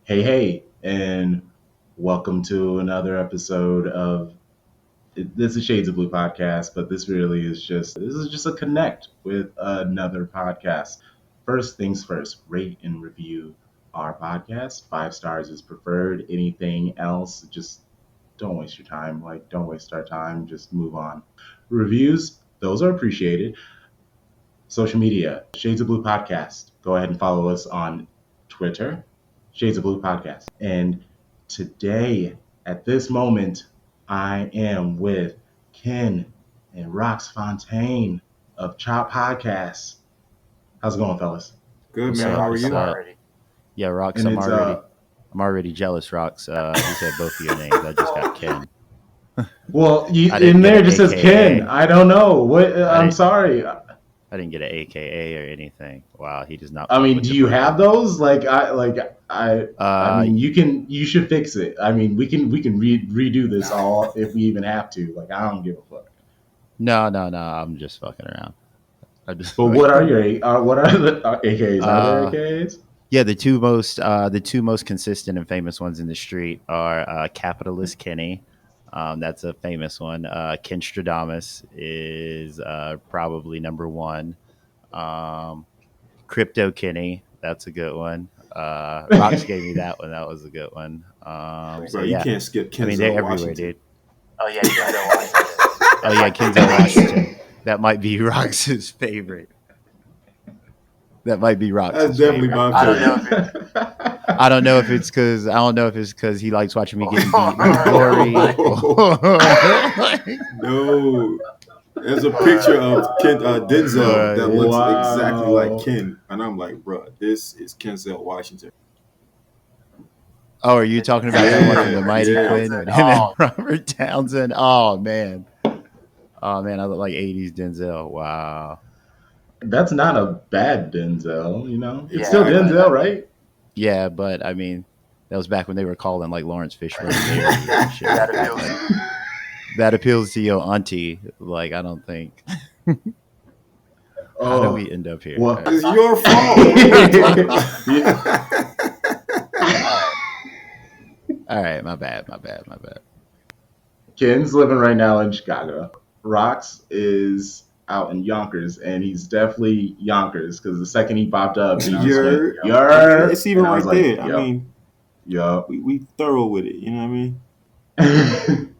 Hey, and welcome to another episode of this is Shades of Blue podcast, but this is just a connect with another podcast. First things first, rate and review our podcast. 5 stars is preferred. Anything else, just don't waste your time. Like, don't waste our time. Just move on. Reviews, those are appreciated. Social media, Shades of Blue Podcast. Go ahead and follow us on Twitter, Shades of Blue Podcast. And today, at this moment, I am with Ken and Rox Fontaine of Chop Podcasts. How's it going, fellas? Good, What's man. up? How are What's you? up? Yeah, Rox, And I'm already jealous, Rox. You said both of your names. I just got Ken. well, I in didn't get there it an just says AKA. Ken. I don't know what. I I'm didn't. sorry. I didn't get an AKA or anything. Wow, he does not I fuck mean, with do the you brand. have those? I Uh, mean, you should fix it. I mean, we can redo this all if we even have to. Like, I don't give a fuck. no. I'm just fucking around. I'm just But what are fucking. what are the AKAs? Are there Uh, AKAs? yeah, the two most consistent and famous ones in the street are Capitalist Kenny. That's a famous one. Ken Stradamus is probably number one. Um, Crypto Kenny, that's a good one. Rox gave me that one. That was a good one. So Bro, you yeah, can't skip I mean they're Kenzel everywhere, Washington. dude. Oh yeah, Kenzel Washington. Oh yeah, Kenzel Washington. That might be Rox's favorite. That might be That's Rox's definitely favorite. my I don't know favorite. if it, I don't know if it's because he likes watching me getting beaten with glory. No. There's a picture of Denzel that looks exactly like Wow. Ken. And I'm like, bro, this is Kenzel Washington. Oh, are you talking about that one from the Yeah, Mighty yeah. Quinn with him and Robert Townsend? Oh man, I look like '80s Denzel. Wow. That's not a bad Denzel, you know? It's still Exactly. Denzel, right? Yeah, but I mean, that was back when they were calling like Lawrence Fishburne baby and shit like that. Like, that appeals to your auntie. Like, I don't think. How do Oh, we end up here? well. It's your fault. All right, my bad. Ken's living right now in Chicago. Rox is out in Yonkers, and he's definitely Yonkers because the second he popped up, he just went, You're, "Yer," it's even and I was right like, there. I "Yup, mean, yup." we thorough with it. You know what I mean?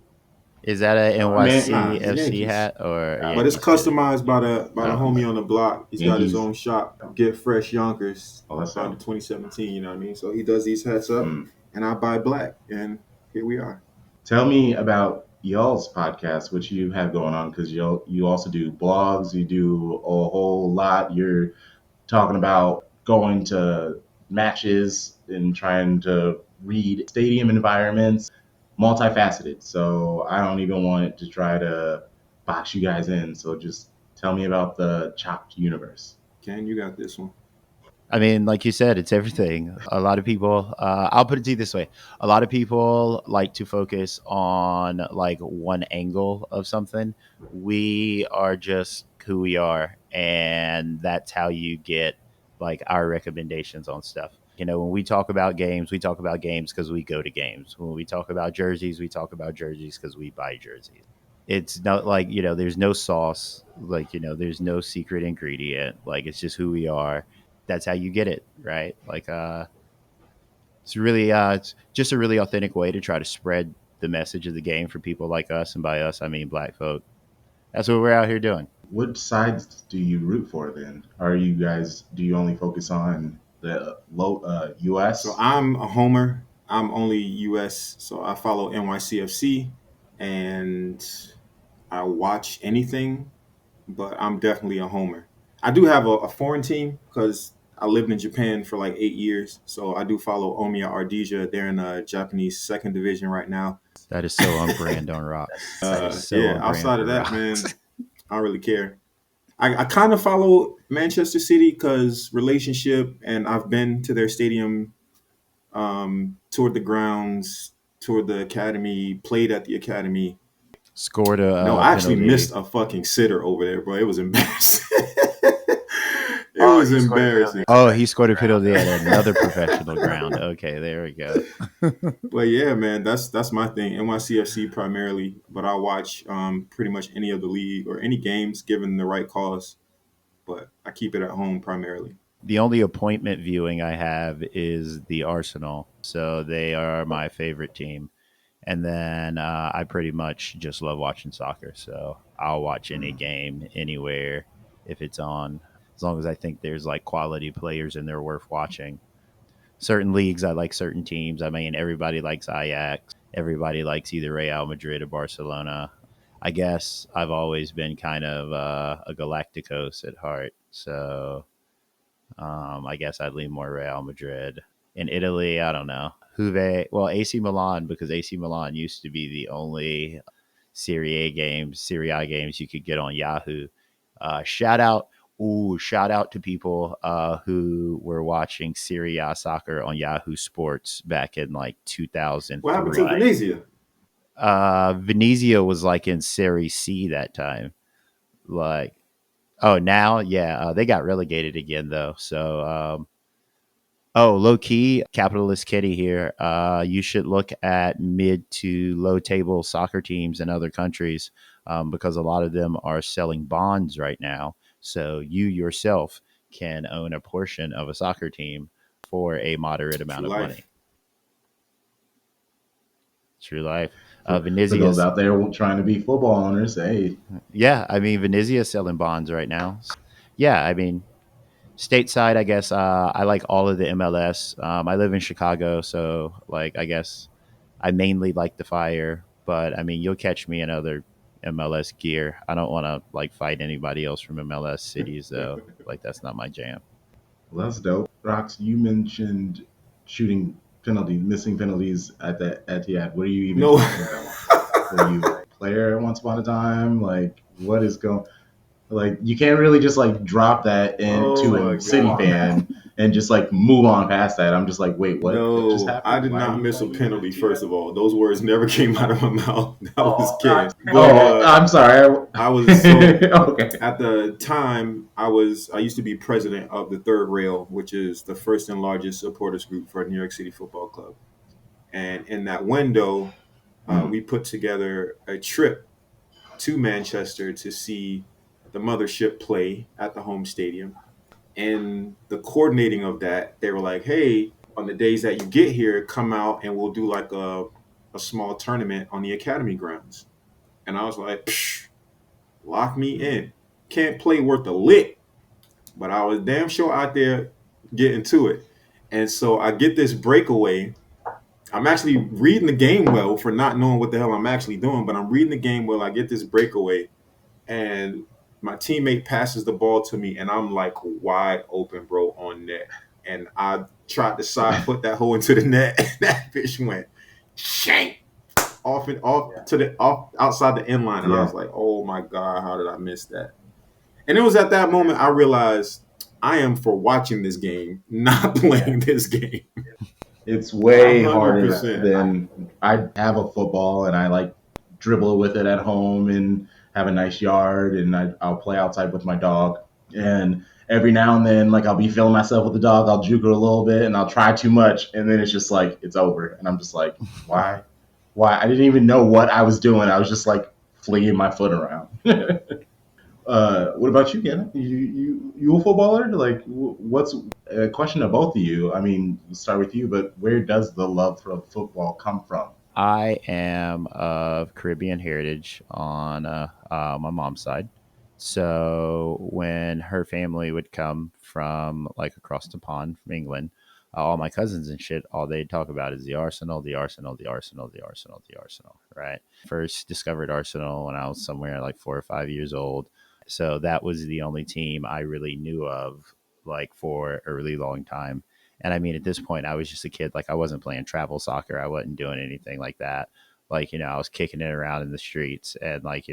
Is that a Man, Nah, NYC it's FC Yankees. hat or a But it's Yankees jersey? customized by the Oh, homie on the block. He's got his Yankees. own shop, Get Fresh Yonkers, Oh, that's founded up. 2017. You know what I mean? So he does these hats up, and I buy black, and here we are. Tell me about y'all's podcast, what you have going on, because you also do blogs, you do a whole lot. You're talking about going to matches and trying to read stadium environments, multifaceted. So I don't even want to try to box you guys in. So just tell me about the Chopped universe. Ken, you got this one. I mean, like you said, it's everything. A lot of people, I'll put it to you this way: a lot of people like to focus on like one angle of something. We are just who we are, and that's how you get like our recommendations on stuff. You know, when we talk about games because we go to games. When we talk about jerseys, we talk about jerseys because we buy jerseys. It's not like, there's no sauce, like, there's no secret ingredient. Like, it's just who we are. That's how you get it, right? Like, it's just a really authentic way to try to spread the message of the game for people like us, and by us I mean black folk. That's what we're out here doing. What sides do you root for then? Do you only focus on the US? So I'm a homer. I'm only U.S. So I follow NYCFC, and I watch anything, but I'm definitely a homer. I do have a foreign team because I lived in Japan for like 8 years. So I do follow Omiya Ardija. They're in the Japanese second division right now. That is so on brand on Rocks. That is so Yeah, on brand outside for of that, Rocks. man, I don't really care. I kind of follow Manchester City because relationship, and I've been to their stadium, toured the grounds, toured the academy, played at the academy. Scored No, a I actually penalty. missed a fucking sitter over there, bro. It was embarrassing. It was embarrassing. Oh, he scored a penalty at another professional ground. Okay, there we go. But yeah, man, that's my thing. NYCFC primarily, but I watch pretty much any of the league or any games given the right cause. But I keep it at home primarily. The only appointment viewing I have is the Arsenal. So they are my favorite team. And then I pretty much just love watching soccer. So I'll watch any game anywhere if it's on, as long as I think there's like quality players and they're worth watching. Certain leagues, I like certain teams. I mean, everybody likes Ajax. Everybody likes either Real Madrid or Barcelona. I guess I've always been kind of a Galacticos at heart. So I guess I'd lean more Real Madrid. In Italy, I don't know. Juve, well, AC Milan, because AC Milan used to be the only Serie A games you could get on Yahoo. Shout out, shout out to people who were watching Serie A soccer on Yahoo Sports back in like What happened to 2003. Venezia? Venezia was like in Serie C that time. Like, oh, now, yeah, they got relegated again though. So, oh, low key, capitalist Kitty here. You should look at mid to low table soccer teams in other countries because a lot of them are selling bonds right now. So you yourself can own a portion of a soccer team for a moderate amount True of life. money. True life. For those Venezia's, out there trying to be football owners, hey, yeah, I mean, Venezia's selling bonds right now. Yeah, I mean, stateside, I guess I like all of the MLS. I live in Chicago, so like I guess I mainly like the Fire, but I mean you'll catch me in other MLS gear. I don't want to like fight anybody else from MLS cities though. Like that's not my jam. well, that's dope. Rox, you mentioned shooting penalties, missing penalties at the Etihad. What are you even No. talking about? Were you a player once upon a time? Like, what is going? Like you can't really just like drop that Oh into my a City god. fan and just like move on past that. I'm just like, wait, what just No, I happened? did Why are not you miss a playing in penalty, that first of all. Those words never came out of my mouth. That was kidding. Oh, But I'm sorry. I was so Okay. at the time I used to be president of the Third Rail, which is the first and largest supporters group for New York City Football Club. And in that window, we put together a trip to Manchester to see the mothership play at the home stadium. And the coordinating of that, they were like, hey, on the days that you get here, come out and we'll do like a small tournament on the academy grounds. And I was like, psh, lock me in. Can't play worth a lick, but I was damn sure out there getting to it. And so I get this breakaway. I'm actually reading the game well for not knowing what the hell I'm actually doing, but I'm reading the game well. I get this breakaway, and my teammate passes the ball to me, and I'm like wide open, bro, on net. And I tried to side foot that hole into the net, and that fish went shank off and off to the off outside the end line. And I Yeah. was like, oh my God, how did I miss that? And it was at that moment I realized I am for watching this game, not playing this game. It's way harder 100%. than I have a football and I like dribble with it at home and have a nice yard and I'll play outside with my dog. And every now and then, like I'll be feeling myself with the dog, I'll juke it a little bit and I'll try too much and then it's just like it's over. And I'm just like, why? Why? I didn't even know what I was doing. I was just like flinging my foot around. What about you, Ken? You a footballer? Like, what's a question to both of you? I mean, we'll start with you, but where does the love for football come from? I am of Caribbean heritage on my mom's side. So when her family would come from like across the pond from England, all my cousins and shit, all they'd talk about is the Arsenal, the Arsenal, the Arsenal, the Arsenal, the Arsenal, right? First discovered Arsenal when I was somewhere like 4 or 5 years old. So that was the only team I really knew of like for a really long time. And I mean, at this point, I was just a kid. Like, I wasn't playing travel soccer. I wasn't doing anything like that. Like, I was kicking it around in the streets and, like,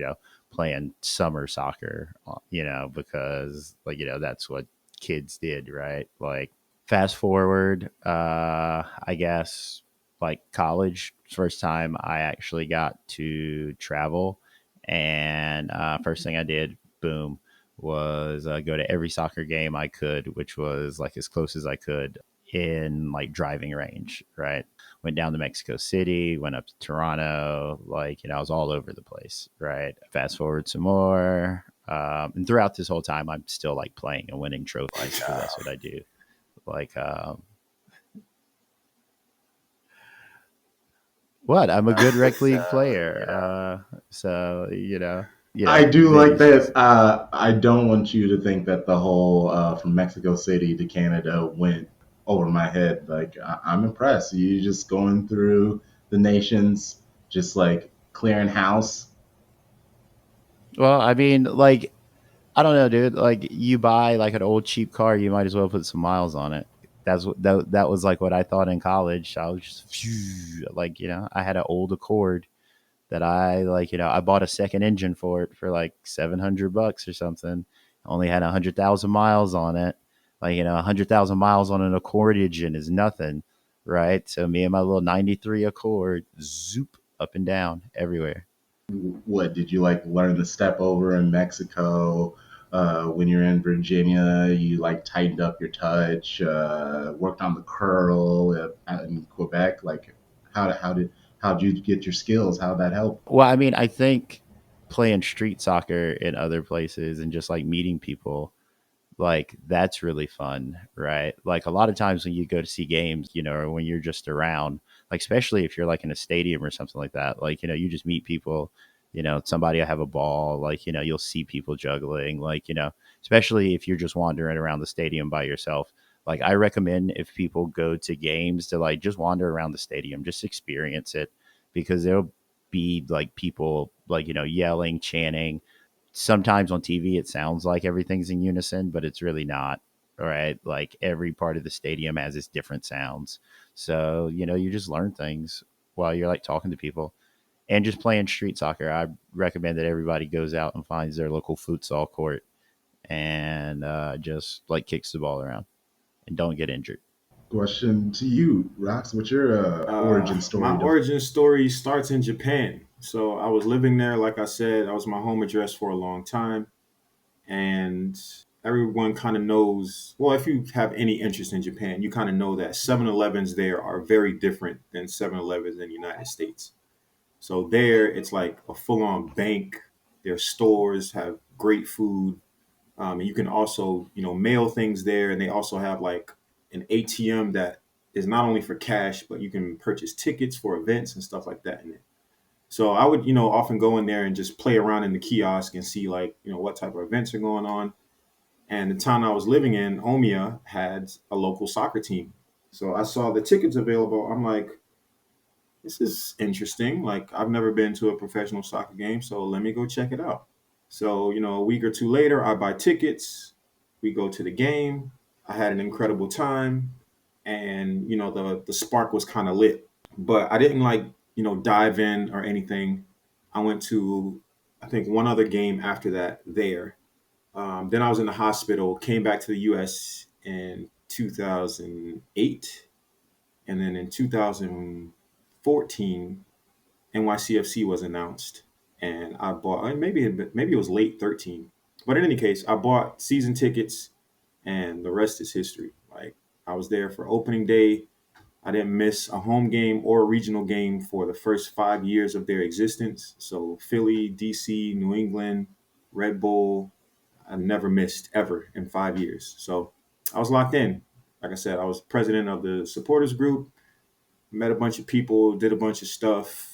playing summer soccer, because, like, that's what kids did, right? Like, fast forward, I guess, like college, first time I actually got to travel. And first thing I did, boom, was go to every soccer game I could, which was like as close as I could in like driving range, right? Went down to Mexico City, went up to Toronto, like, I was all over the place, right? Fast forward some more. And throughout this whole time, I'm still like playing and winning trophies because that's what I do. Like, what? I'm a good rec league player. So, I do like it's that. just, I don't want you to think that the whole from Mexico City to Canada went over my head. Like I'm impressed. You just going through the nations, just like clearing house. well, I mean, like, I don't know, dude. Like, you buy like an old cheap car, you might as well put some miles on it. That was like what I thought in college. I was just like, I had an old Accord that I like, I bought a second engine for it for like $700 or something. Only had 100,000 miles on it. Like, 100,000 miles on an Accord engine is nothing, right? So me and my little 93 Accord, zoop up and down everywhere. What did you like learn the step over in Mexico? When you're in Virginia, you like tightened up your touch, worked on the curl in Quebec. Like, how did you get your skills? How did that help? Well, I mean, I think playing street soccer in other places and just like meeting people, like that's really fun, right? Like a lot of times when you go to see games, or when you're just around, like especially if you're like in a stadium or something like that, like, you just meet people, somebody will have a ball, like, you'll see people juggling, like, especially if you're just wandering around the stadium by yourself. Like I recommend if people go to games to like just wander around the stadium, just experience it because there'll be like people like, yelling, chanting. Sometimes on TV it sounds like everything's in unison, but it's really not. All right. Like every part of the stadium has its different sounds. So, you just learn things while you're like talking to people and just playing street soccer. I recommend that everybody goes out and finds their local futsal court and just like kicks the ball around and don't get injured. Question to you, Rox. What's your origin My story to? origin story starts in Japan. So I was living there, like I said, that was my home address for a long time. And everyone kind of knows, well, if you have any interest in Japan, you kind of know that 7-Elevens there are very different than 7-Elevens in the United States. So there, it's like a full on bank. Their stores have great food. And you can also, mail things there. And they also have like an ATM that is not only for cash, but you can purchase tickets for events and stuff like that in it. So I would, often go in there and just play around in the kiosk and see like, what type of events are going on. And the town I was living in, Omiya, had a local soccer team. So I saw the tickets available. I'm like, this is interesting. Like I've never been to a professional soccer game, so let me go check it out. So, a week or two later, I buy tickets. We go to the game. I had an incredible time. And, the spark was kind of lit. But I didn't like, dive in or anything. I went to, I think, one other game after that there. Then I was in the hospital, came back to the US in 2008. And then in 2014, NYCFC was announced. And I bought, maybe it was late 13. But in any case, I bought season tickets and the rest is history. Like I was there for opening day. I didn't miss a home game or a regional game for the first 5 years of their existence. So Philly, DC, New England, Red Bull, I never missed ever in 5 years. So I was locked in. Like I said, I was president of the supporters group, met a bunch of people, did a bunch of stuff,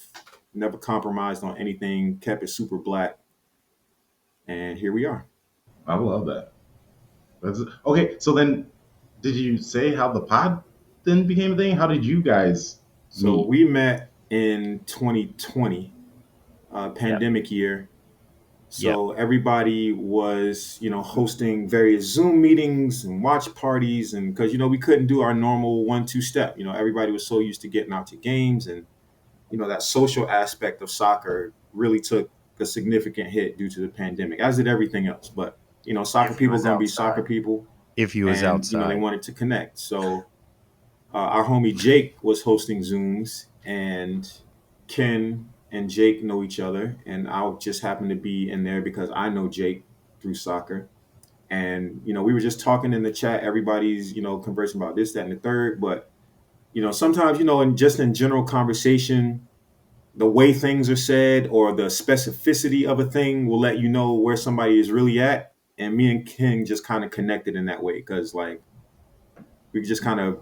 never compromised on anything, kept it super black. And here we are. I love that. That's okay. So then, did you say how the pod then became a thing? How did you guys So meet? we met in 2020, Yep. pandemic year. Yep. So everybody was, hosting various Zoom meetings and watch parties. And because, we couldn't do our normal 1-2 step, everybody was so used to getting out to games. And, that social aspect of soccer really took a significant hit due to the pandemic, as did everything else. But, soccer If you people are was going to be soccer outside. people. If you was And, they outside. wanted to connect. So our homie Jake was hosting Zooms, and Ken and Jake know each other, and I just happened to be in there because I know Jake through soccer. And, we were just talking in the chat. Everybody's, conversing about this, that, and the third. But, sometimes, in general conversation, the way things are said or the specificity of a thing will let you know where somebody is really at. And me and King just kind of connected in that way because, like, we just kind of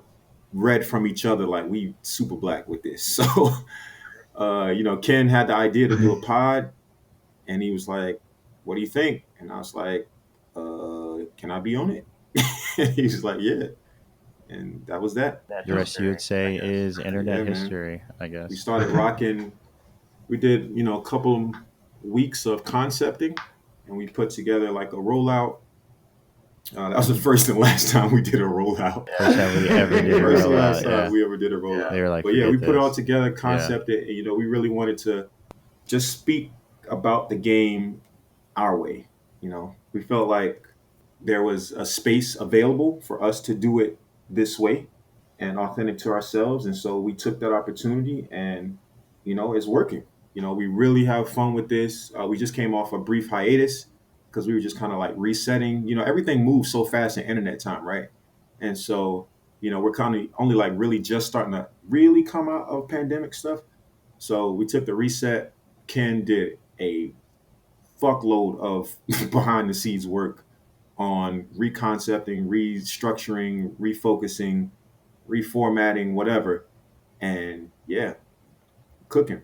read from each other, like, we super black with this. So, Ken had the idea to do a pod, and he was like, "What do you think?" And I was like, "Can I be on it?" He's like, "Yeah," and that was that. The rest you would say is internet Yeah, man. history, I We guess. started rocking. We did, a couple weeks of concepting, and we put together like a rollout. That was the first and last time we did a rollout. First time we ever did a First and last rollout. time Yeah, we ever did a rollout. they were like, But yeah, forget we put it all this. together, Yeah, concepted, and we really wanted to just speak about the game our way. We felt like there was a space available for us to do it this way and authentic to ourselves. And so we took that opportunity and, it's working. We really have fun with this. We just came off a brief hiatus because we were just kind of like resetting. Everything moves so fast in internet time, right? And so, we're kind of only like really just starting to really come out of pandemic stuff. So we took the reset. Ken did a fuckload of behind the scenes work on reconcepting, restructuring, refocusing, reformatting, whatever. And yeah, cooking.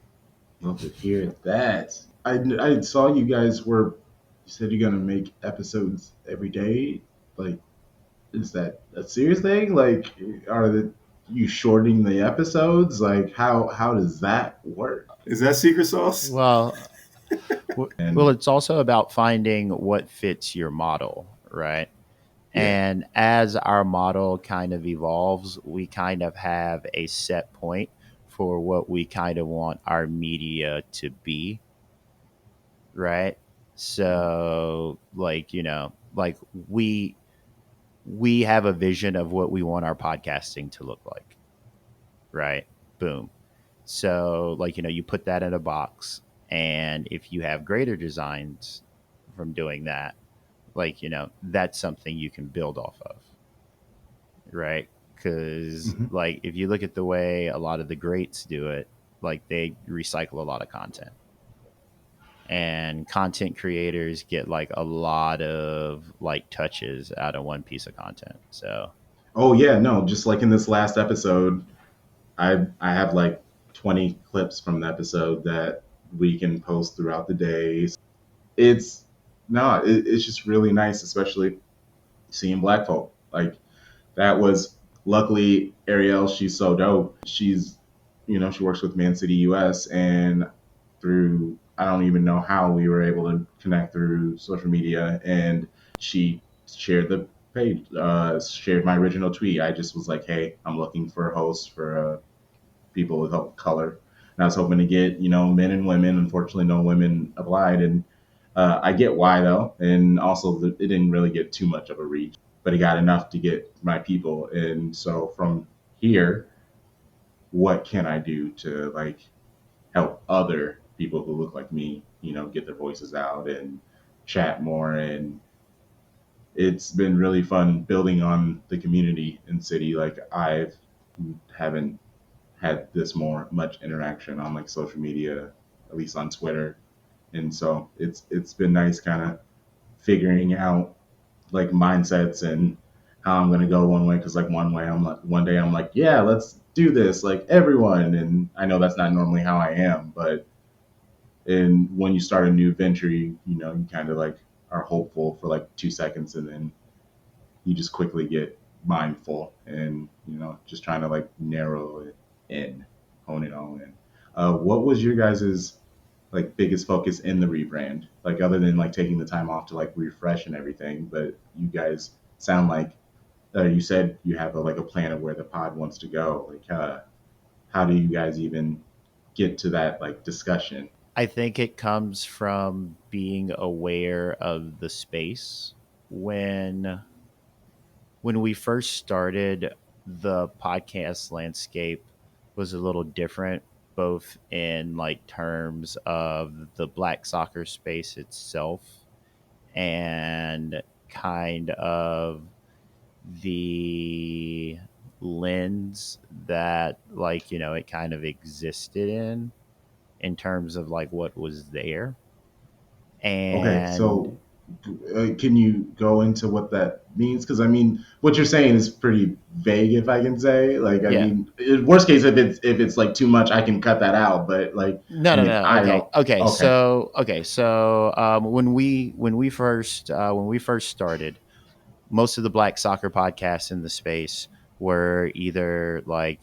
Love to hear that. I saw you guys were. You said you're gonna make episodes every day. Like, is that a serious thing? Like, you shortening the episodes? Like, how does that work? Is that secret sauce? well, And it's also about finding what fits your model, right? Yeah. And as our model kind of evolves, we kind of have a set point for what we kind of want our media to be, right? So, like, like we have a vision of what we want our podcasting to look like, right? Boom. So, like, you put that in a box, and if you have greater designs from doing that, like, that's something you can build off of, right? Because, Mhm. like, if you look at the way a lot of the greats do it, like, they recycle a lot of content. And content creators get like a lot of like touches out of one piece of content. So, Oh yeah, no, just like in this last episode, I have like 20 clips from the episode that we can post throughout the day. It's no, it's just really nice, especially seeing black folk. Like that was luckily Ariel. She's so dope. She's she works with Man City US, and through I don't even know how we were able to connect through social media, and she shared the page, shared my original tweet. I just was like, hey, I'm looking for a host for people with color. And I was hoping to get, men and women. Unfortunately, no women applied. And I get why, though. And also, it didn't really get too much of a reach, but it got enough to get my people. And so from here, what can I do to like help other people who look like me, get their voices out and chat more? And it's been really fun building on the community in city. Like I haven't had this more much interaction on like social media, at least on Twitter. And so it's been nice kind of figuring out like mindsets and how I'm gonna go one way, because like one day I'm like, yeah, let's do this like everyone, and I know that's not normally how I am, but and when you start a new venture, you kind of like are hopeful for like 2 seconds, and then you just quickly get mindful and just trying to like narrow it in, hone it all in. What was your guys's like biggest focus in the rebrand, like other than like taking the time off to like refresh and everything? But you guys sound like you said you have like a plan of where the pod wants to go. Like how do you guys even get to that like discussion? I think it comes from being aware of the space. When we first started, the podcast landscape was a little different, both in like terms of the black soccer space itself and kind of the lens that like it kind of existed in terms of like what was there. Okay, And so can you go into what that means? Because I mean, what you're saying is pretty vague, if I can say. Like, I yeah. mean, worst case, if it's like too much, I can cut that out. But like, No, I no, mean, no. I Okay, don't. okay. Okay. When we first started, most of the black soccer podcasts in the space were either like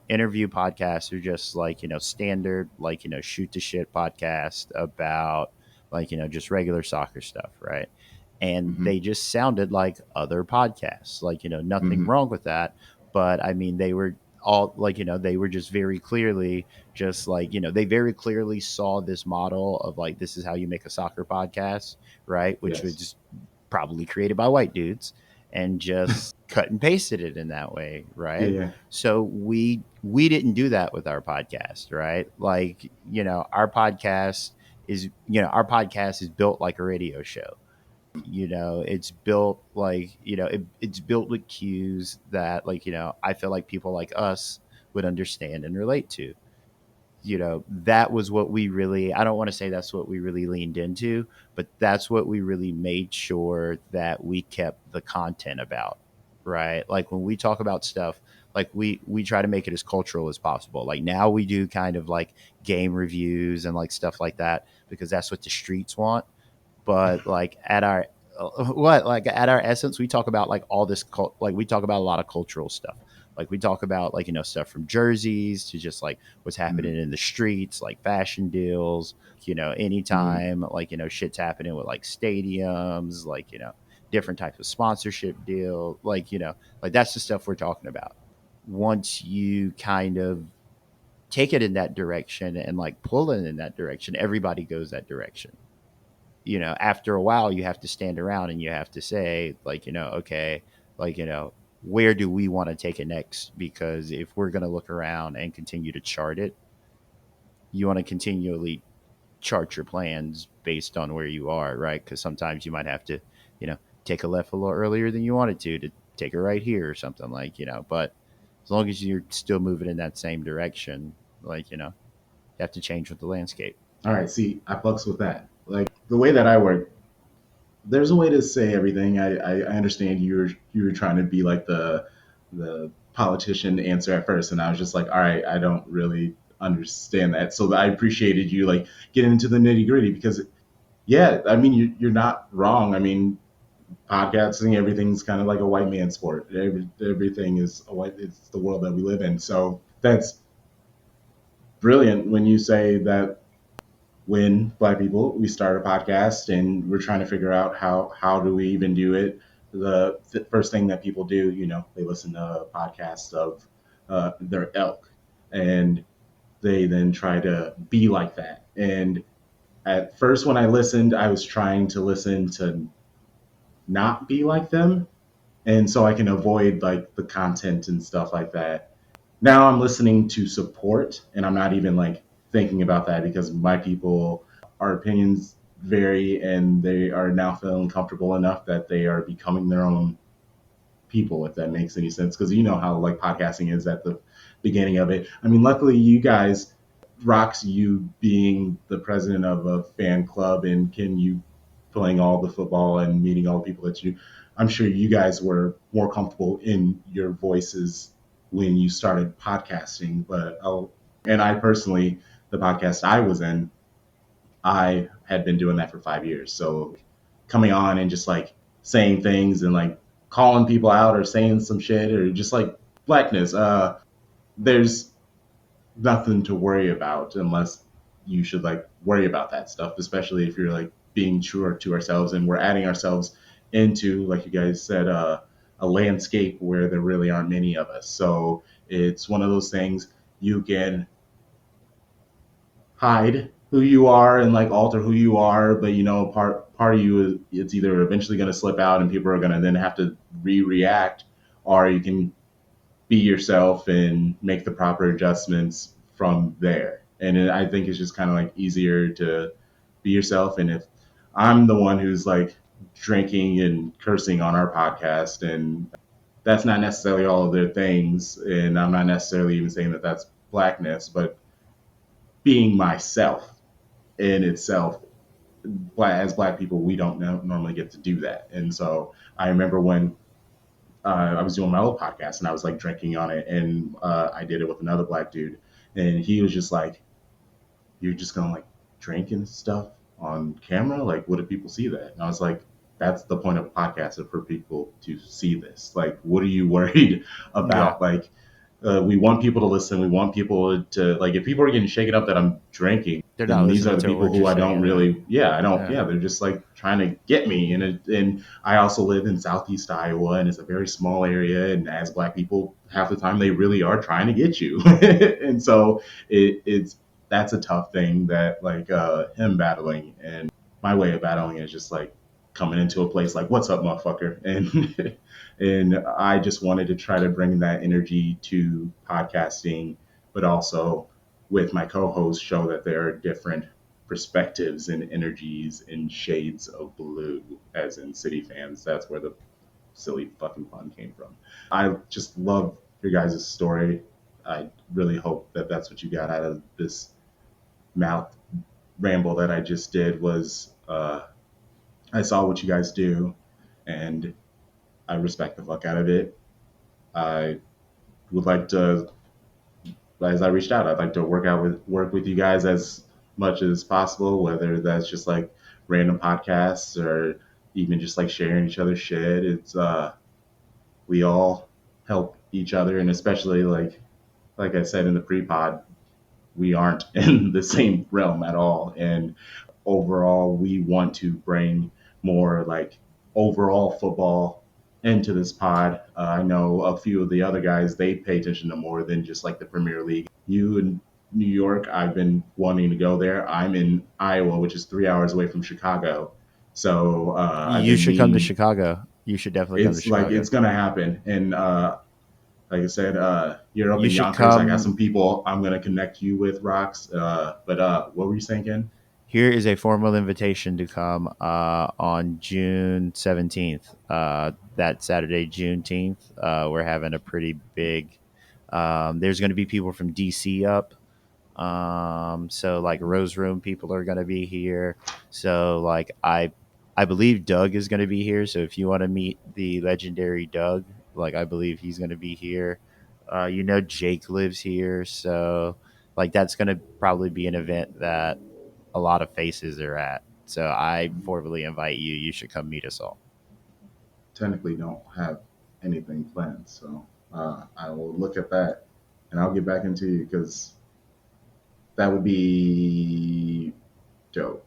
interview podcasts or just like standard like shoot the shit podcast about like just regular soccer stuff, right? And Hmm. they just sounded like other podcasts, like nothing Hmm. wrong with that, but I mean they were all like they were just very clearly just like they very clearly saw this model of like this is how you make a soccer podcast, right? Which Yes. was probably created by white dudes and just cut and pasted it in that way, Yeah. right? Yeah. So we didn't do that with our podcast, right? Like our podcast is built like a radio show. It's built like it's built with cues that like I feel like people like us would understand and relate to. That was what we really, I don't want to say that's what we really leaned into, but that's what we really made sure that we kept the content about, right? Like when we talk about stuff, like we try to make it as cultural as possible. Like now we do kind of like game reviews and like stuff like that because that's what the streets want. But like at our what like at our essence, we talk about like all this like we talk about a lot of cultural stuff. Like we talk about like stuff from jerseys to just like what's Hmm. happening in the streets, like fashion deals. Hmm. Anytime like shit's happening with like stadiums, like different types of sponsorship deal, like like that's the stuff we're talking about. Once you kind of take it in that direction and like pull it in that direction, everybody goes that direction. After a while you have to stand around and you have to say like okay, like where do we want to take it next? Because if we're going to look around and continue to chart it, you want to continually chart your plans based on where you are, right? Because sometimes you might have to take a left a little earlier than you wanted to take a right here or something, like but as long as you're still moving in that same direction, like you have to change with the landscape. All right. See, I fucks with that. Like the way that I work, there's a way to say everything. I understand you were trying to be like the politician answer at first, and I was just like, all right, I don't really understand that. So I appreciated you like getting into the nitty gritty because yeah, I mean you're not wrong. I mean podcasting, everything's kind of like a white man sport. Everything is a white. It's the world that we live in. So that's brilliant when you say that when black people we start a podcast and we're trying to figure out how do we even do it. The first thing that people do, they listen to podcasts of their elk, and they then try to be like that. And at first, when I listened, I was trying to listen to not be like them, and so I can avoid like the content and stuff like that. Now I'm listening to support, and I'm not even like thinking about that because my people, our opinions vary, and they are now feeling comfortable enough that they are becoming their own people, if that makes any sense. Because you know how like podcasting is at the beginning of it. I mean, luckily you guys, Rox, you being the president of a fan club, and Ken, you playing all the football and meeting all the people that you, I'm sure you guys were more comfortable in your voices when you started podcasting. But and I personally, the podcast I was in, I had been doing that for 5 years. So coming on and just like saying things and like calling people out or saying some shit or just like blackness, there's nothing to worry about unless you should like worry about that stuff, especially if you're like being truer to ourselves and we're adding ourselves into, like you guys said, a landscape where there really aren't many of us. So it's one of those things you can hide who you are and like alter who you are, but part of you is it's either eventually going to slip out and people are going to then have to react, or you can be yourself and make the proper adjustments from there. And I think it's just kind of like easier to be yourself. And if I'm the one who's like drinking and cursing on our podcast, and that's not necessarily all of their things. And I'm not necessarily even saying that that's blackness, but being myself in itself, as black people, we don't normally get to do that. And so I remember when I was doing my old podcast and I was like drinking on it, and I did it with another black dude, and he was just like, "You're just gonna like drink and stuff on camera? Like, what if people see that?" And I was like, "That's the point of a podcast, is for people to see this. Like, what are you worried Yeah. about? Like, we want people to listen. We want people to like. If people are getting shaken up that I'm drinking, They're not then these are listening the to it. people We're who just I don't saying it. really. Yeah, I don't. Yeah. Yeah, they're just like trying to get me. And I also live in Southeast Iowa, and it's a very small area. And as black people, half the time they really are trying to get you. And so it's that's a tough thing that like him battling, and my way of battling is just like coming into a place like, "What's up, motherfucker?" And and I just wanted to try to bring that energy to podcasting, but also with my co-host show that there are different perspectives and energies and shades of blue, as in City fans. That's where the silly fucking pun came from. I just love your guys' story. I really hope that that's what you got out of this mouth ramble that I just did. Was I saw what you guys do, and I respect the fuck out of it. I would like to, as I reached out, I'd like to work with you guys as much as possible, whether that's just like random podcasts or even just like sharing each other's shit. It's we all help each other, and especially like I said in the pre-pod, we aren't in the same realm at all. And overall, we want to bring more like overall football into this pod. I know a few of the other guys, they pay attention to more than just like the Premier League. You in New York, I've been wanting to go there. I'm in Iowa, which is 3 hours away from Chicago. So I've You been should come to meaning, Chicago. You should definitely come to it's like, Chicago. it's going to happen. And like I said, you're up You in should Yonkers. I got come. some people I'm gonna connect you with, Rox. But what were you saying, Ken? Here is a formal invitation to come on June 17th. That Saturday, Juneteenth. We're having a pretty big. There's going to be people from DC up. So like Rose Room people are going to be here. So like I believe Doug is going to be here. So if you want to meet the legendary Doug, like I believe he's going to be here. Jake lives here, so like that's going to probably be an event that a lot of faces are at. So I formally invite you. You should come meet us all. Technically, don't have anything planned, so I will look at that and I'll get back into you because that would be dope.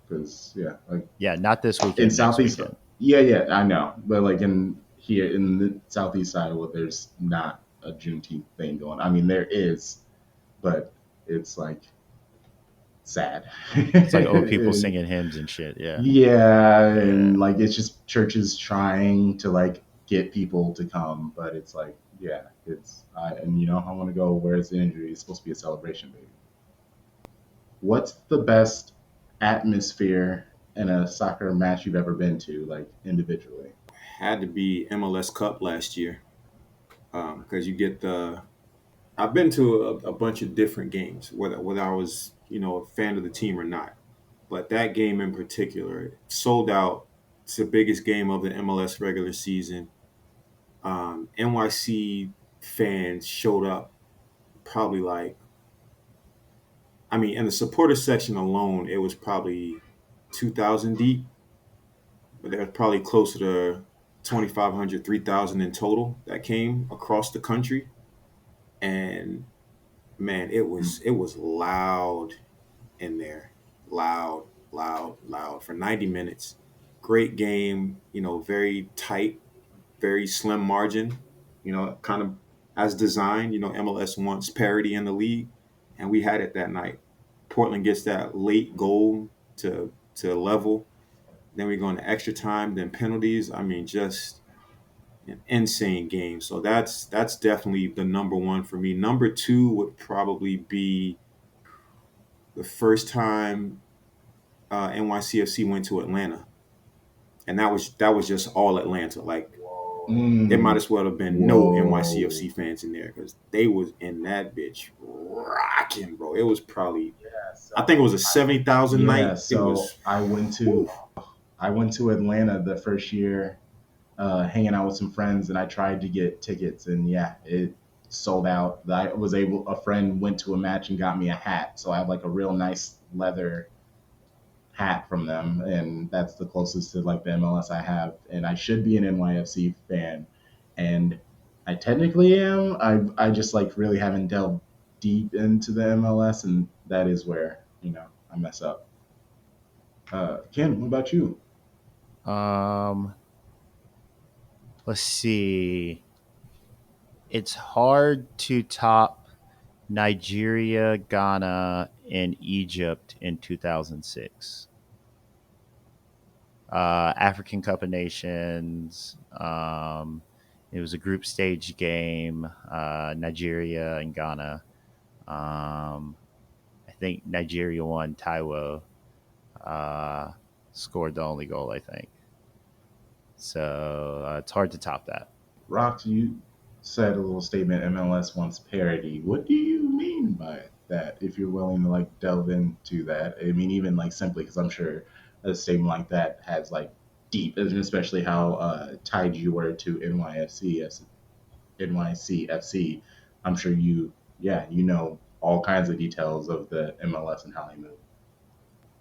Because yeah, like Yeah, not this in weekend, next southeast, weekend. yeah, yeah, I know, but like in here in the southeast Iowa, there's not a Juneteenth thing going. I mean, there is, but it's like sad. It's like old people And singing hymns and shit. Yeah. yeah, Yeah. and like it's just churches trying to like get people to come, but it's like, yeah, it's and I want to go where it's an injury. It's supposed to be a celebration, baby. What's the best atmosphere in a soccer match you've ever been to, like individually? Had to be MLS Cup last year because you get the. I've been to a bunch of different games, whether I was a fan of the team or not, but that game in particular sold out. It's the biggest game of the MLS regular season. NYC fans showed up probably like, I mean, in the supporter section alone, it was probably 2,000 deep, but there was probably closer to 2,500, 3,000 in total that came across the country. And man, it was loud in there, loud, loud, loud for 90 minutes. Great game, very tight, very slim margin, kind of as designed. MLS wants parity in the league, and we had it that night. Portland gets that late goal to level. Then we go into extra time, then penalties. I mean, just an insane game. So that's definitely the number one for me. Number two would probably be the first time NYCFC went to Atlanta. and that was just all Atlanta. Like it might Mm. as well have been no Whoa. NYCFC fans in there because they was in that bitch rocking, bro. It was probably, I think it was a 70,000 Yeah, night. It so was, whew. I went to Atlanta the first year, hanging out with some friends, and I tried to get tickets, and yeah, it sold out. A friend went to a match and got me a hat, so I have like a real nice leather hat from them, and that's the closest to like the MLS I have. And I should be an NYFC fan, and I technically am. I just like really haven't delved deep into the MLS, and that is where I mess up. Ken, what about you? Um, let's see. It's hard to top Nigeria, Ghana, and Egypt in 2006. African Cup of Nations. It was a group stage game. Nigeria and Ghana. Um, I think Nigeria won. Taiwo uh, scored the only goal, I think. So it's hard to top that. Rox, you said a little statement. MLS wants parody. What do you mean by that? If you're willing to like delve into that, I mean, even like simply because I'm sure a statement like that has like deep, and especially how tied you were to NYCFC. I'm sure yeah, all kinds of details of the MLS and how they move.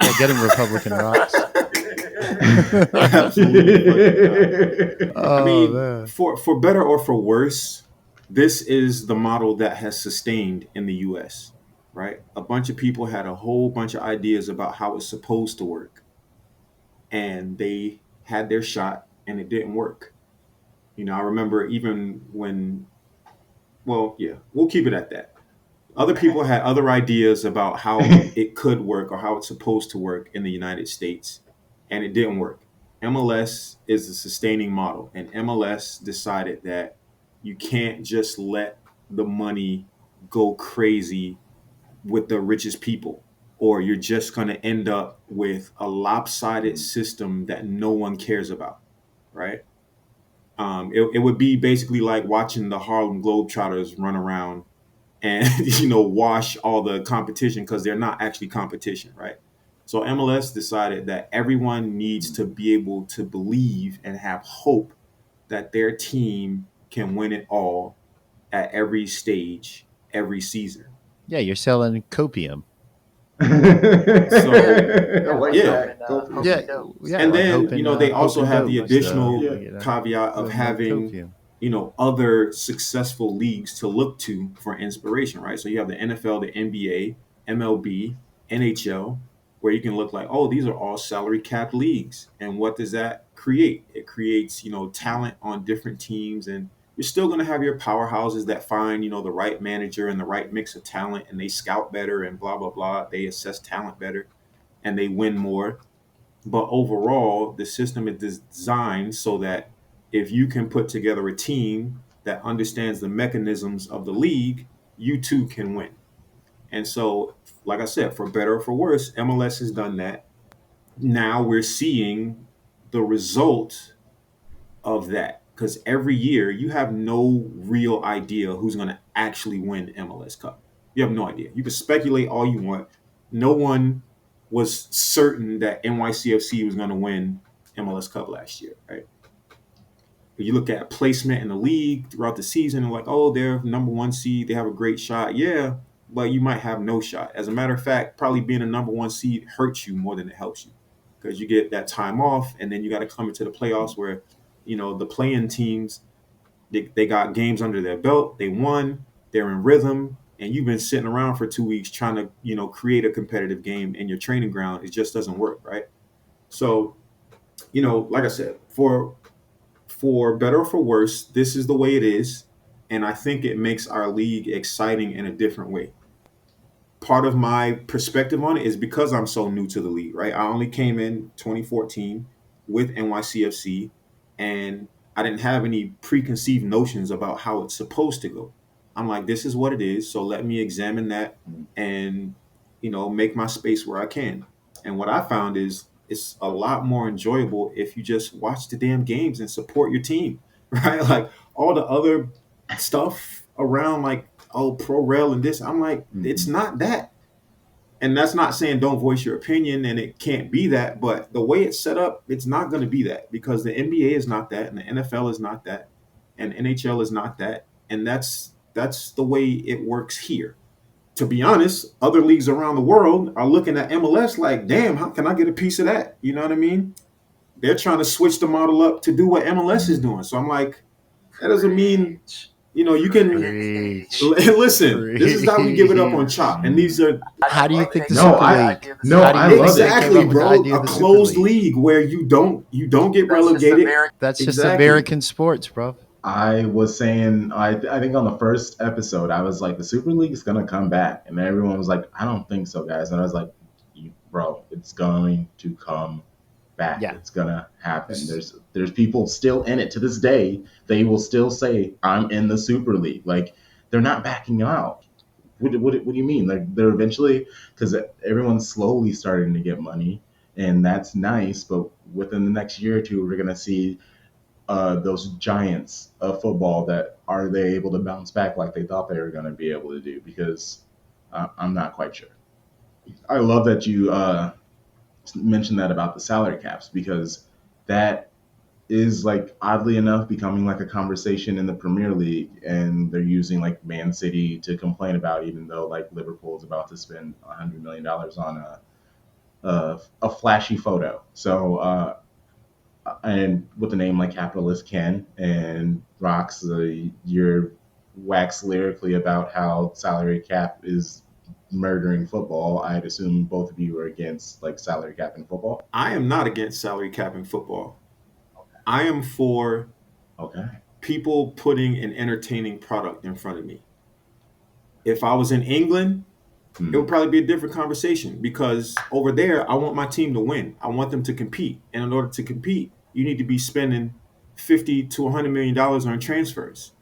Yeah, get him Republican rocks. Absolutely fucking not. I Oh mean, man. for better or for worse, this is the model that has sustained in the US, right? A bunch of people had a whole bunch of ideas about how it's supposed to work, and they had their shot and it didn't work. I remember even when, well, yeah, we'll keep it at that. Other people had other ideas about how it could work or how it's supposed to work in the United States, and it didn't work. MLS is the sustaining model, and MLS decided that you can't just let the money go crazy with the richest people, or you're just going to end up with a lopsided system that no one cares about, right? It would be basically like watching the Harlem Globetrotters run around and wash all the competition because they're not actually competition, right? So MLS decided that everyone needs to be able to believe and have hope that their team can win it all at every stage, every season. Yeah, you're selling copium. So I like yeah, that. Go for Yeah, it. yeah, and like then they hope also and have the dope. So additional Yeah. caveat of like having copium. other successful leagues to look to for inspiration, right? So you have the NFL, the NBA, MLB, NHL, where you can look like, oh, these are all salary cap leagues. And what does that create? It creates talent on different teams, and you're still going to have your powerhouses that find the right manager and the right mix of talent, and they scout better and blah blah blah. They assess talent better and they win more. But overall, the system is designed so that if you can put together a team that understands the mechanisms of the league, you too can win. And so, like I said, for better or for worse, MLS has done that. Now we're seeing the result of that because every year you have no real idea who's going to actually win MLS Cup. You have no idea. You can speculate all you want. No one was certain that NYCFC was going to win MLS Cup last year, right? But you look at placement in the league throughout the season and like, oh, they're number one seed. They have a great shot. Yeah, but you might have no shot. As a matter of fact, probably being a number one seed hurts you more than it helps you because you get that time off and then you got to come into the playoffs where, the playing teams, they got games under their belt. They won. They're in rhythm. And you've been sitting around for 2 weeks trying to, create a competitive game in your training ground. It just doesn't work, right? So, like I said, for better or for worse, this is the way it is. And I think it makes our league exciting in a different way. Part of my perspective on it is because I'm so new to the league, right? I only came in 2014 with NYCFC and I didn't have any preconceived notions about how it's supposed to go. I'm like, this is what it is. So let me examine that and, make my space where I can. And what I found is it's a lot more enjoyable if you just watch the damn games and support your team, right? Like all the other stuff around, like, oh, pro rel and this, I'm like, it's not that. And that's not saying don't voice your opinion and it can't be that, but the way it's set up, it's not going to be that, because the NBA is not that, and the NFL is not that, and NHL is not that, and that's the way it works here. To be honest, other leagues around the world are looking at MLS like, damn, how can I get a piece of that? You know what I mean? They're trying to switch the model up to do what MLS is doing. So I'm like, that doesn't mean, you can Preach. listen. This is how we give it up on Chop, and these are How do you think the No, Super I- League? no, how do you I think love they it. came exactly, up with the bro. idea A of the Super closed League? league where you don't get relegated. That's just Exactly. American sports, bro. I was saying, I think on the first episode, I was like, the Super League is gonna come back, and everyone was like, I don't think so, guys. And I was like, bro, it's going to come back. Yeah. It's gonna happen. There's people still in it to this day. They will still say, I'm in the Super League. Like, they're not backing out. What do you mean? Like, they're eventually, because everyone's slowly starting to get money, and that's nice. But within the next year or two, we're gonna see those giants of football, that are they able to bounce back like they thought they were going to be able to do? Because I'm not quite sure. I love that you mentioned that about the salary caps, because that is, like, oddly enough, becoming like a conversation in the Premier League, and they're using like Man City to complain about, even though like Liverpool is about to spend $100 million on a flashy photo. So and with a name like Capitalist Ken and Rox, you're wax lyrically about how salary cap is murdering football. I'd assume both of you are against like salary cap in football. I am not against salary cap in football. I am for Okay. people putting an entertaining product in front of me. If I was in England, it would probably be a different conversation, because over there, I want my team to win. I want them to compete. And in order to compete, you need to be spending $50 to $100 million on transfers.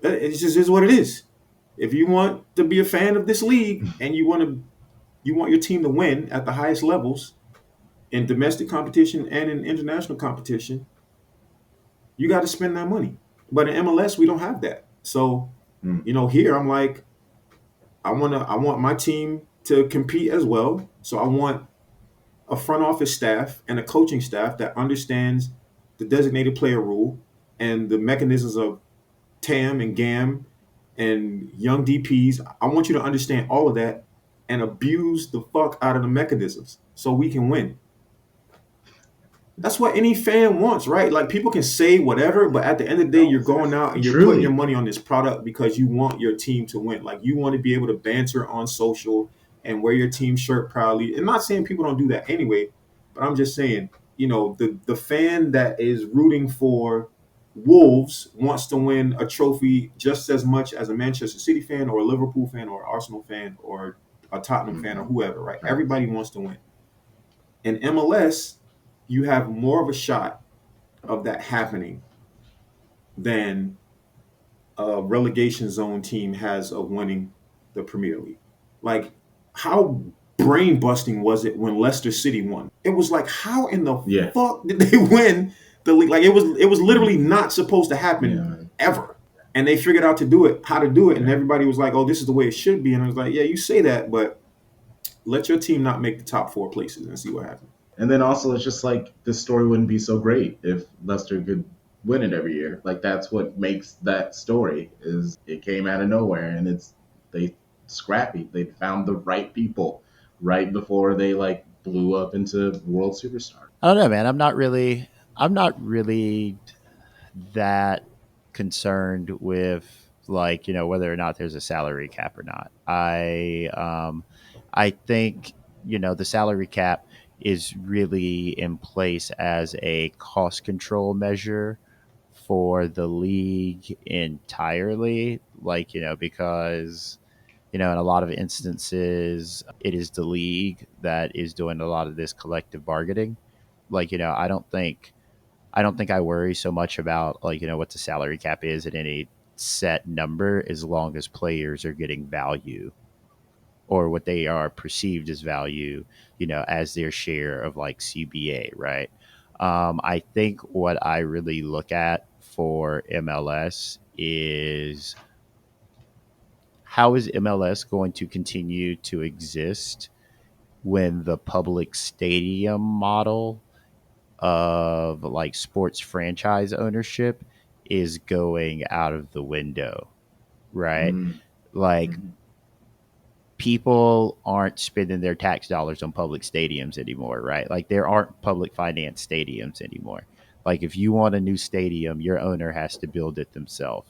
It just is what it is. If you want to be a fan of this league and you want your team to win at the highest levels in domestic competition and in international competition, you got to spend that money. But in MLS, we don't have that. So, here I'm like, I want my team to compete as well. So I want a front office staff and a coaching staff that understands the designated player rule and the mechanisms of TAM and GAM and young DPs. I want you to understand all of that and abuse the fuck out of the mechanisms so we can win. That's what any fan wants, right? Like, people can say whatever, but at the end of the day, you're going out and you're putting your money on this product because you want your team to win. Like, you want to be able to banter on social and wear your team shirt proudly. I'm not saying people don't do that anyway, but I'm just saying, the fan that is rooting for Wolves wants to win a trophy just as much as a Manchester City fan or a Liverpool fan or an Arsenal fan or a Tottenham fan or whoever, right? Everybody wants to win. In MLS, you have more of a shot of that happening than a relegation zone team has of winning the Premier League. Like, how brain busting was it when Leicester City won? It was like, how in the fuck did they win the league? Like, it was literally not supposed to happen ever. And they figured out how to do it, and everybody was like, oh, this is the way it should be. And I was like, yeah, you say that, but let your team not make the top 4 places and see what happens. And then also, it's just like, this story wouldn't be so great if Leicester could win it every year. Like, that's what makes that story, is it came out of nowhere, and they scrappy. They found the right people right before they like blew up into world superstar. I don't know, man. I'm not really that concerned with, like, whether or not there's a salary cap or not. I think, the salary cap is really in place as a cost control measure for the league entirely. Like, because, in a lot of instances, it is the league that is doing a lot of this collective bargaining. Like, I don't think I worry so much about, like, what the salary cap is at any set number, as long as players are getting value. or what they are perceived as value, as their share of like CBA, right? I think what I really look at for MLS is how is MLS going to continue to exist when the public stadium model of like sports franchise ownership is going out of the window, right? Mm, Like mhm. people aren't spending their tax dollars on public stadiums anymore, right? Like there aren't public finance stadiums anymore. Like if you want a new stadium, your owner has to build it themselves,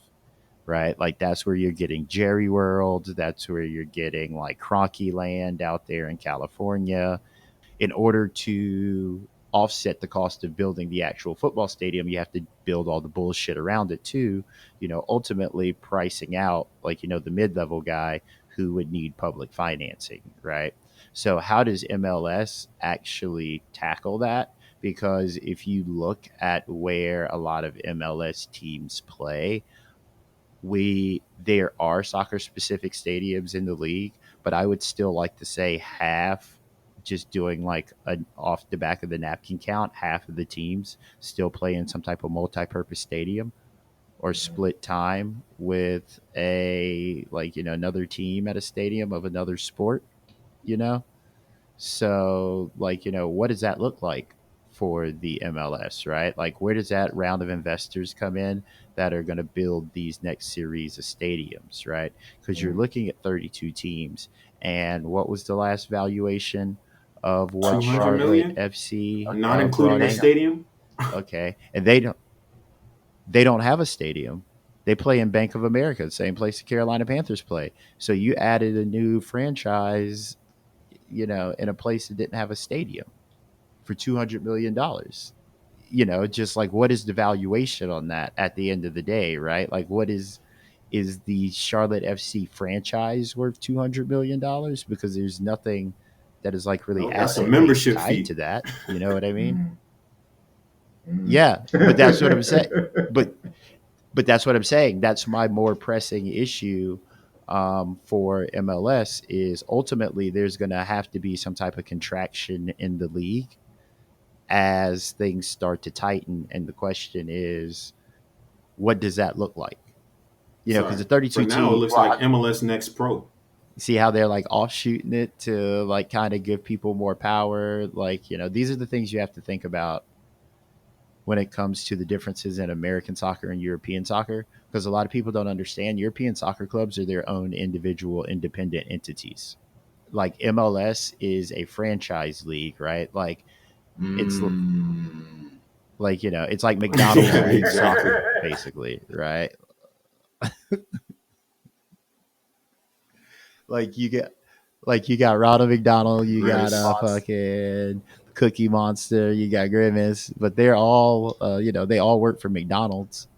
right? Like that's where you're getting Jerry World. That's where you're getting like Cronky Land out there in California. In order to offset the cost of building the actual football stadium, you have to build all the bullshit around it too, ultimately pricing out like, the mid level guy who would need public financing, right? So, how does MLS actually tackle that? Because if you look at where a lot of MLS teams play, there are soccer specific stadiums in the league, but I would still like to say half, just doing like an off the back of the napkin count, half of the teams still play in some type of multi-purpose stadium or split time with a like another team at a stadium of another sport, you know so, like, what does that look like for the MLS, right? Like, where does that round of investors come in that are going to build these next series of stadiums, right? Because you're Mm. looking at 32 teams. And what was the last valuation of what 200 Charlotte million, FC not including brought the in? stadium. Okay. And they don't have a stadium. They play in Bank of America, the same place the Carolina Panthers play. So you added a new franchise, in a place that didn't have a stadium for $200 million. Just like what is the valuation on that at the end of the day, right? Like what is the Charlotte FC franchise worth $200 million? Because there's nothing that is like really No, that's a asset based membership tied fee. to that. You know what I mean? Mm, mm. Yeah, but that's what I'm saying. But but that's what I'm saying. That's my more pressing issue for MLS is ultimately there's going to have to be some type of contraction in the league as things start to tighten. And the question is, what does that look like? Because Sorry. the For 32 now, it team, looks like MLS Next Pro. see how they're like offshooting it to like kind of give people more power. Like, these are the things you have to think about when it comes to the differences in American soccer and European soccer, because a lot of people don't understand European soccer clubs are their own individual independent entities. Like MLS is a franchise league, right? Like it's Mm. like, it's like McDonald's Yeah, League exactly. Soccer, basically, right? Like you got Ronald McDonald, you got Grimace. fucking Cookie Monster, you got Grimace, but they're all they all work for McDonald's,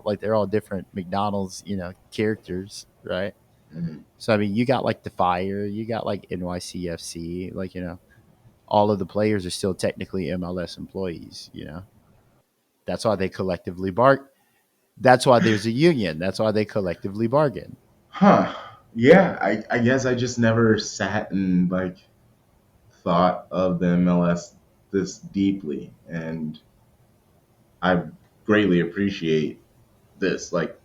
like they're all different McDonald's, characters, right? Mm. So I mean, you got like the Fire, you got like NYCFC, like all of the players are still technically MLS employees, That's why they collectively bark. That's why there's a union. That's why they collectively bargain. Huh. Yeah, I guess I just never sat and like thought of the MLS this deeply, and I greatly appreciate this. Like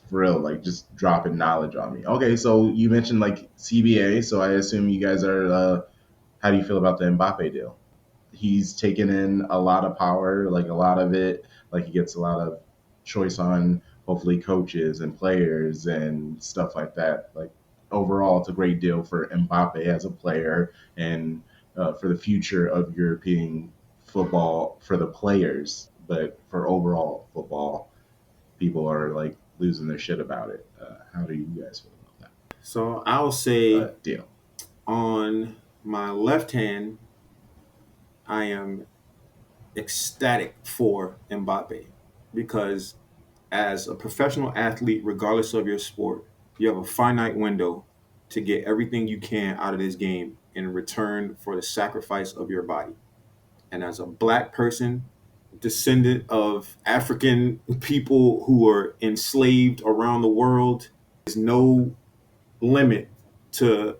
for real, like just dropping knowledge on me. Okay, so you mentioned like CBA, so I assume you guys are. How do you feel about the Mbappe deal? He's taken in a lot of power, like a lot of it. Like he gets a lot of choice on hopefully coaches and players and stuff like that. Like overall, it's a great deal for Mbappe as a player and for the future of European football for the players. But for overall football, people are like losing their shit about it. How do you guys feel about So I'll say that deal? on my left hand, I am ecstatic for Mbappe because as a professional athlete, regardless of your sport, you have a finite window to get everything you can out of this game in return for the sacrifice of your body. And as a black person, descendant of African people who were enslaved around the world, there's no limit to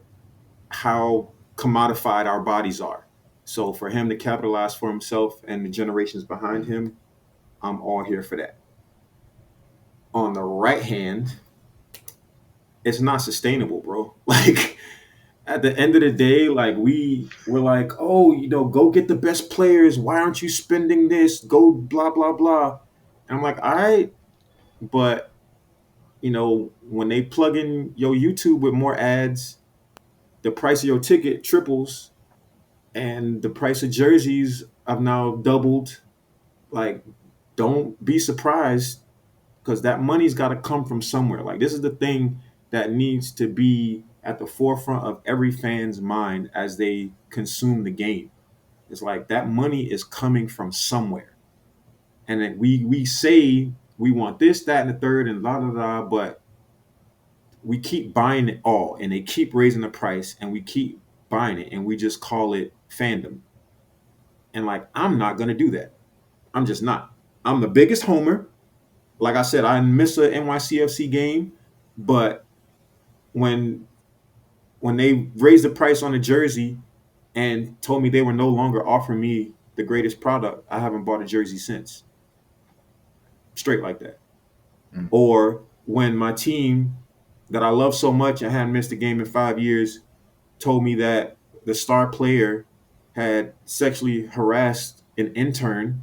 how commodified our bodies are. So for him to capitalize for himself and the generations behind him, I'm all here for that. On the right hand, it's not sustainable, bro. Like at the end of the day, like we're like, oh, go get the best players. Why aren't you spending this? Go blah blah blah. And I'm like, all right, but when they plug in your YouTube with more ads, the price of your ticket triples, and the price of jerseys have now doubled. Like, don't be surprised because that money's got to come from somewhere. Like, this is the thing that needs to be at the forefront of every fan's mind as they consume the game. It's like that money is coming from somewhere, and then we say we want this, that, and the third, and blah blah blah, but we keep buying it all, and they keep raising the price, and we keep buying it, and we just call it fandom. And like, I'm not gonna do that. I'm just not. I'm the biggest homer. Like I said, I miss a NYCFC game, but when they raised the price on the jersey and told me they were no longer offering me the greatest product, I haven't bought a jersey since. Straight like that. Mm. Or when my team that I love so much, I hadn't missed a game in 5 years, told me that the star player had sexually harassed an intern,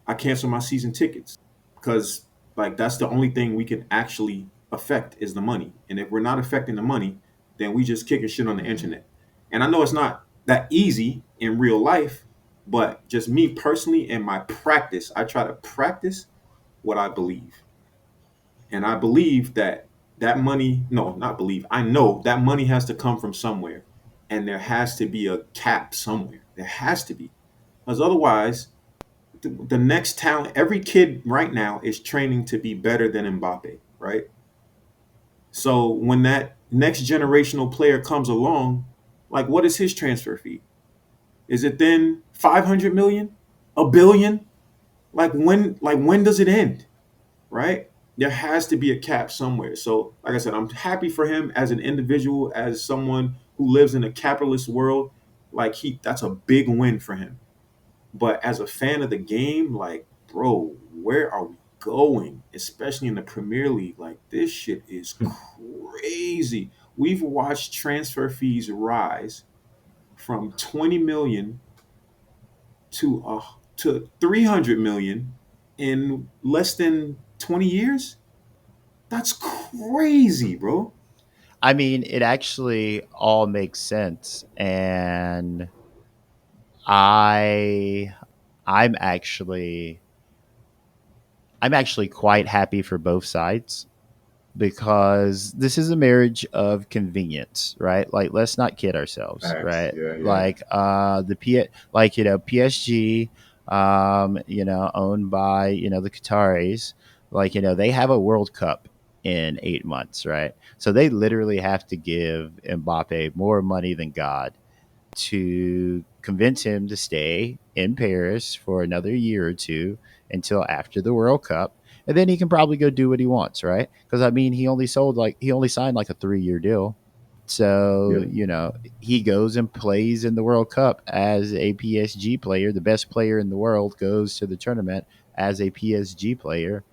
I canceled my season tickets because like that's the only thing we can actually affect is the money. And if we're not affecting the money, then we just kicking shit on the internet. And I know it's not that easy in real life, but just me personally in my practice, I try to practice what I believe. And I believe that money, no, not believe, I know that money has to come from somewhere. And there has to be a cap somewhere. There has to be. Because otherwise, the next talent, every kid right now is training to be better than Mbappe, right? So when that next generational player comes along, like what is his transfer fee? Is it then 500 million? A billion? Like when does it end? Right? There has to be a cap somewhere. So, like I said, I'm happy for him as an individual, as someone who lives in a capitalist world. Like that's a big win for him. But as a fan of the game, like, bro, where are we going? Especially in the Premier League, like this shit is crazy. We've watched transfer fees rise from 20 million to 300 million in less than 20 years. That's crazy, bro. I mean, it actually all makes sense, and I I'm actually I'm actually quite happy for both sides because this is a marriage of convenience, right? Like, let's not kid ourselves, Facts. right? Yeah, yeah. Like PSG, owned by the Qataris, like they have a World Cup in 8 months, right? So they literally have to give Mbappe more money than God to convince him to stay in Paris for another year or two until after the World Cup. And then he can probably go do what he wants, right? Because I mean, he only signed like a 3 year deal. So, Yep. he goes and plays in the World Cup as a PSG player. The best player in the world goes to the tournament as a PSG player.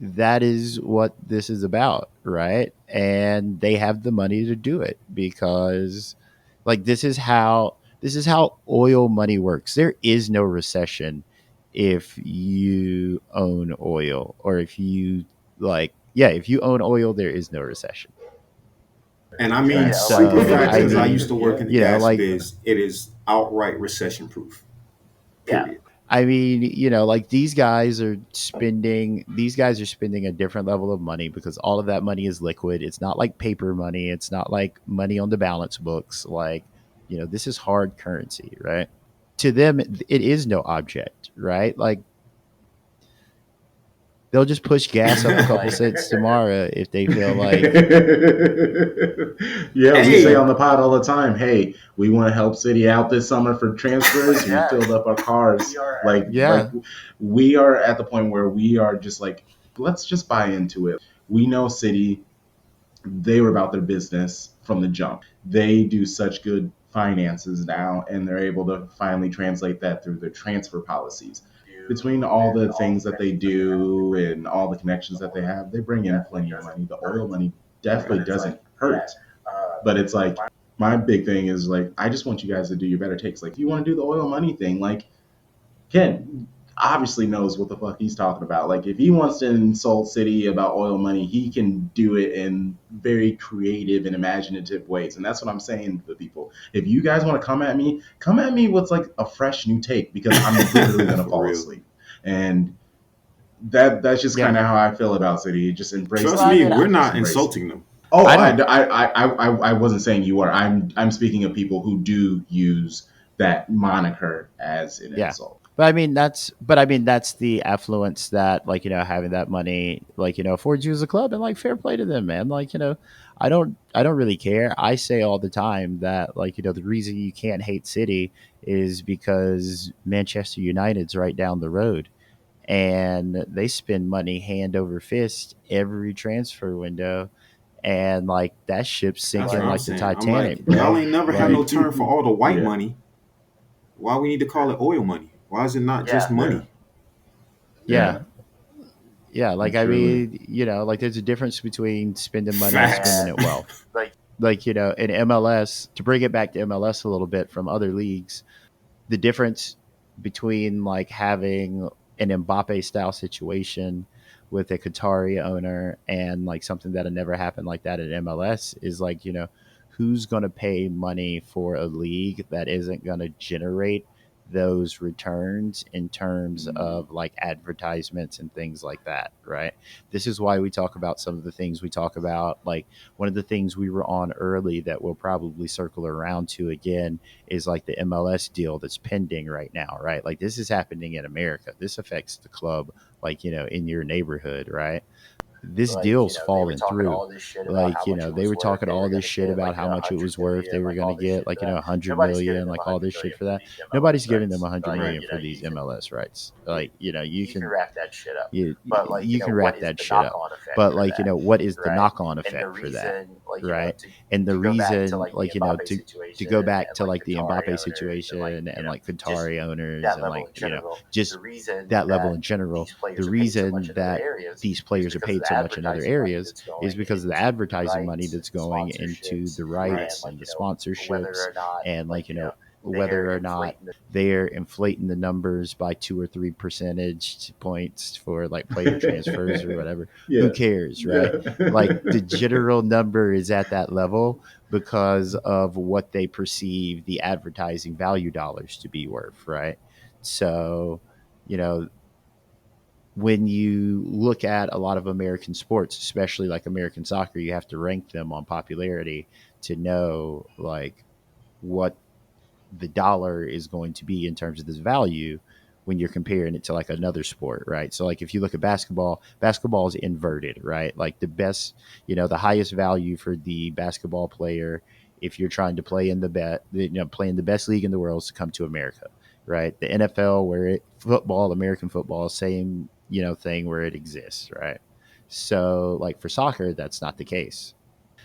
That is what this is about, right? And they have the money to do it because like this is how oil money works. There is no recession if you own oil, or if you if you own oil, there is no recession. And I mean, Facts. super So fact I is, I mean, used to work Yeah. in the gas like biz. It is outright recession proof. Period. I mean, like these guys are spending a different level of money because all of that money is liquid. It's not like paper money. It's not like money on the balance books. Like, this is hard currency, right? To them, it is no object, right? Like, they'll just push gas up a couple cents tomorrow if they feel like, Yeah, we say Hey, on the pod all the time, hey, we want to help City out this summer for transfers. We filled up our cars. Like yeah, we are at the point where we are just like, let's just buy into it. We know City, they were about their business from the jump. They do such good finances now, and they're able to finally translate that through their transfer policies. Between all the things that they do and all the connections that they have, they bring in plenty of money. The oil money definitely doesn't hurt, but it's like my big thing is like I just want you guys to do your better takes. Like if you want to do the oil money thing, like Ken obviously knows what the fuck he's talking about. Like if he wants to insult City about oil money, he can do it in very creative and imaginative ways. And that's what I'm saying to people. If you guys want to come at me with like a fresh new take because I'm literally gonna fall real. asleep. And that's just kind of how I feel about City. Just embrace. Trust the me, people. we're Just not embrace insulting them. Oh, I I wasn't saying you are. I'm speaking of people who do use that moniker as an Yeah. insult. But I mean that's the affluence that like having that money like affords you as a club, and like fair play to them, man. Like I don't really care. I say all the time that like the reason you can't hate City is because Manchester United's right down the road, and they spend money hand over fist every transfer window, and like that ship's That's sinking what I'm like the saying. I'm like, Titanic, y'all bro. ain't never had no Like term for all the white Yeah. money. Why we need to call it oil money? Why is it not just money? yeah. Yeah, like I Truly. mean, like there's a difference between spending money and Facts. spending it well. Like, in MLS, to bring it back to MLS a little bit from other leagues, the difference between like having an Mbappe style situation with a Qatari owner and like something that'll never happen like that at MLS is like, who's going to pay money for a league that isn't going to generate those returns in terms of like advertisements and things like that, right? This is why we talk about some of the things we talk about. Like one of the things we were on early that we'll probably circle around to again is like the MLS deal that's pending right now, right? Like this is happening in America. This affects the club, like, in your neighborhood, right? This deal's falling through. Like, they were talking all this shit about how much it was worth. They were going to get like, 100 million, like all this shit for that. Nobody's giving them 100 million for these MLS rights. Like, you can wrap that shit up. But like, what is the knock on effect for that? Right. And the reason, like, to go back to like the Mbappe situation and like Qatari owners and like, just that level in general, the reason that these players are paid so much in other areas is because of the advertising money that's going into the rights and the sponsorships and like, whether or not they're inflating the numbers by 2 or 3 percentage points for like player transfers or whatever. Yeah. Who cares, right? Like the general number is at that level because of what they perceive the advertising value dollars to be worth, right? So, you know, when you look at a lot of American sports, especially like American soccer, you have to rank them on popularity to know like what the dollar is going to be in terms of this value when you're comparing it to like another sport, right? So like if you look at basketball is inverted, right? Like the best, the highest value for the basketball player, if you're trying to play in play in the best league in the world, is to come to America, right? The NFL, American football, same, thing where it exists, right? So like for soccer, that's not the case.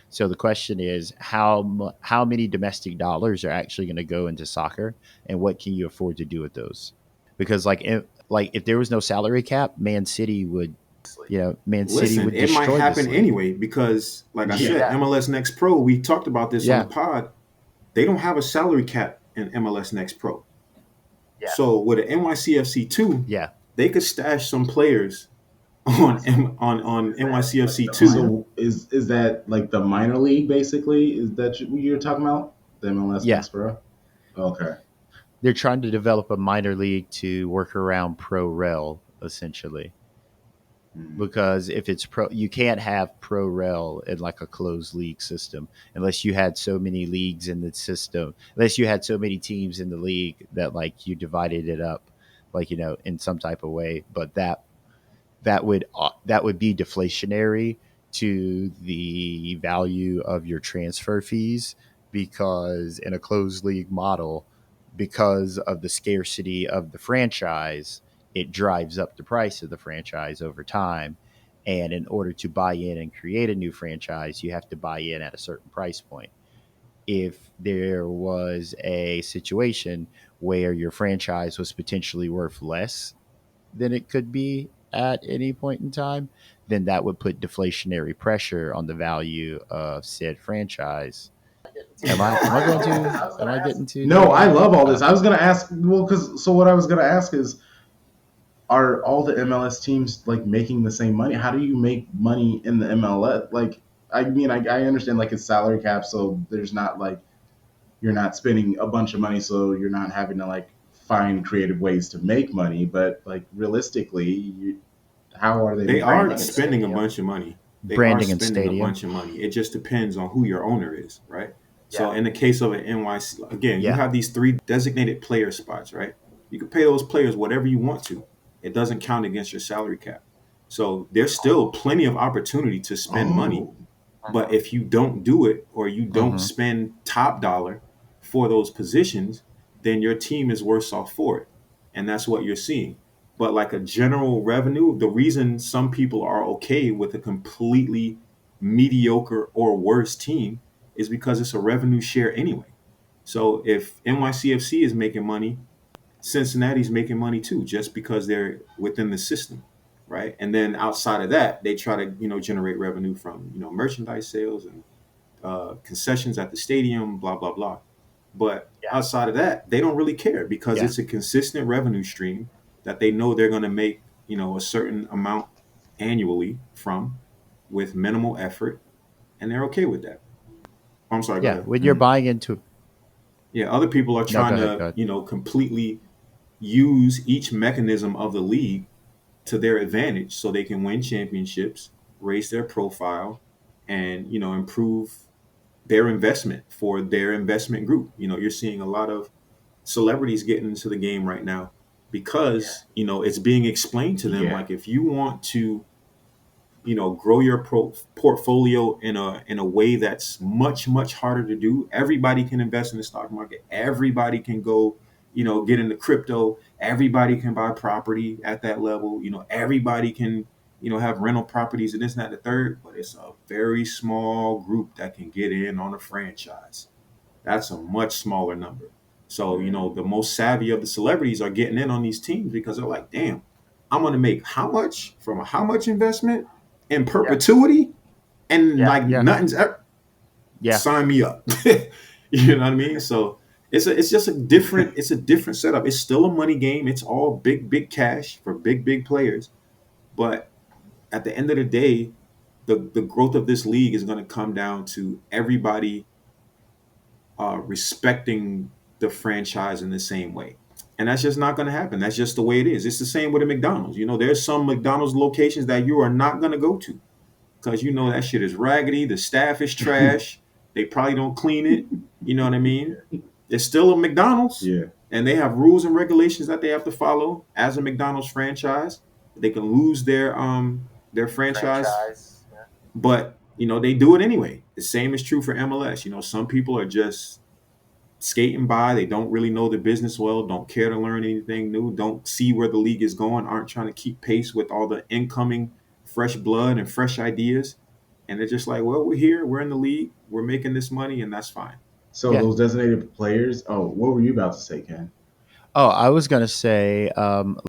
So the question is, how many domestic dollars are actually going to go into soccer, and what can you afford to do with those? Because if there was no salary cap, Man City Listen, would it might destroy this happen league. anyway because, like I Yeah. said, MLS Next Pro, we talked about this on the Yeah, pod. They don't have a salary cap in MLS Next Pro. So with an NYCFC 2, yeah, they could stash some players on NYCFC 2. So is that like the minor league basically? Is that what you're talking about? The MLS yeah. Next Pro? Okay. They're trying to develop a minor league to work around pro rel essentially. Hmm. Because if it's pro, you can't have pro rel in like a closed league system unless you had so many leagues in the system, unless you had so many teams in the league that like you divided it up, like in some type of way. But that would be deflationary to the value of your transfer fees, because in a closed league model, because of the scarcity of the franchise, it drives up the price of the franchise over time. And in order to buy in and create a new franchise, you have to buy in at a certain price point. If there was a situation where your franchise was potentially worth less than it could be at any point in time, then that would put deflationary pressure on the value of said franchise. Am I going too? Am I getting too No, deep I in it? love all this. I was gonna ask, well, because so what I was gonna ask is, are all the MLS teams like making the same money? How do you make money in the MLS? Like, I mean, I understand like it's salary cap, so there's not like you're not spending a bunch of money, so you're not having to like find creative ways to make money. But like realistically, how are they They making are Branding and money? spending a stadium. bunch of money. They are Branding and spending a stadium. bunch of money. It just depends on who your owner is, right? So Yeah. in the case of an NYC, again, you Yeah. have these 3 designated player spots, right? You can pay those players whatever you want to. It doesn't count against your salary cap. So there's still plenty of opportunity to spend money. Oh, But if you don't do it or you don't Mm-hmm. spend top dollar for those positions, then your team is worse off for it. And that's what you're seeing. But like a general revenue, the reason some people are okay with a completely mediocre or worse team is because it's a revenue share anyway. So if NYCFC is making money, Cincinnati's making money too, just because they're within the system, right? And then outside of that, they try to generate revenue from merchandise sales and concessions at the stadium, blah blah blah. But Yeah. outside of that, they don't really care because Yeah. it's a consistent revenue stream that they know they're going to make a certain amount annually from with minimal effort, and they're okay with that. I'm sorry, go Yeah. ahead. When you're buying into, Yeah, other people are no, go trying ahead. to Go ahead. completely use each mechanism of the league to their advantage so they can win championships, raise their profile, and improve their investment for their investment group. You're seeing a lot of celebrities getting into the game right now because it's being explained to them yeah. like if you want to grow your portfolio in a way that's much harder to do. Everybody can invest in the stock market. Everybody can go get into crypto. Everybody can buy property at that level. Everybody can have rental properties and this and that and the third, but it's a very small group that can get in on a franchise. That's a much smaller number. So, the most savvy of the celebrities are getting in on these teams because they're like, damn, I'm going to make how much from a how much investment in Yeah. perpetuity? And Yeah. like Yeah. nothing's ever, Yeah. sign me up. You know what I mean? So it's just a different setup. It's still a money game. It's all big cash for big players. But at the end of the day, the growth of this league is going to come down to everybody respecting the franchise in the same way. And that's just not going to happen. That's just the way it is. It's the same with a McDonald's. There's some McDonald's locations that you are not going to go to because that shit is raggedy. The staff is trash. They probably don't clean it. You know what I mean? It's still a McDonald's, Yeah. and they have rules and regulations that they have to follow as a McDonald's franchise. They can lose their franchise, but they do it anyway. The same is true for MLS. Some people are just skating by. They don't really know the business well, don't care to learn anything new, don't see where the league is going, aren't trying to keep pace with all the incoming fresh blood and fresh ideas. And they're just like, well, we're here, we're in the league, we're making this money, and that's fine. So Yeah. those designated players. Oh, what were you about to say, Ken? Oh, I was going to say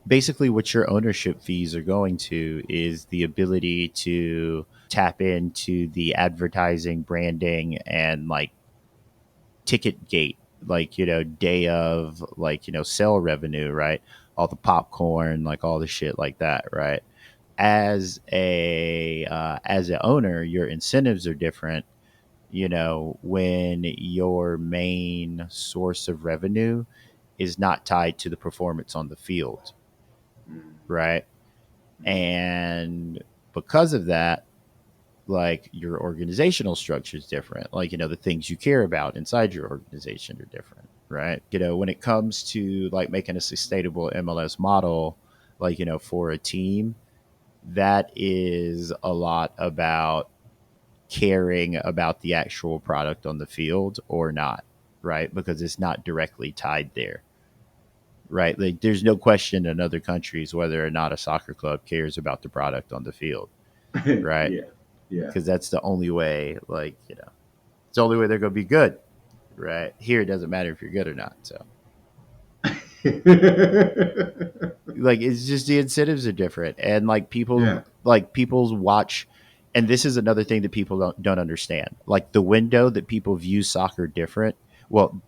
basically what your ownership fees are going to is the ability to tap into the advertising, branding, and like ticket gate, like, day of, like, sell revenue, right? All the popcorn, like all the shit like that, right? As an owner, your incentives are different. When your main source of revenue is not tied to the performance on the field, right? And because of that, like, your organizational structure is different. Like, the things you care about inside your organization are different, right? When it comes to like making a sustainable MLS model, like, for a team, that is a lot about caring about the actual product on the field or not, right? Because it's not directly tied there, right? Like, there's no question in other countries whether or not a soccer club cares about the product on the field. right? Yeah. Yeah. Because that's the only way, it's the only way they're going to be good, right? Here, it doesn't matter if you're good or not. So, it's just the incentives are different. And Yeah. people's watch. And this is another thing that people don't understand. Like the window that people view soccer different. Well,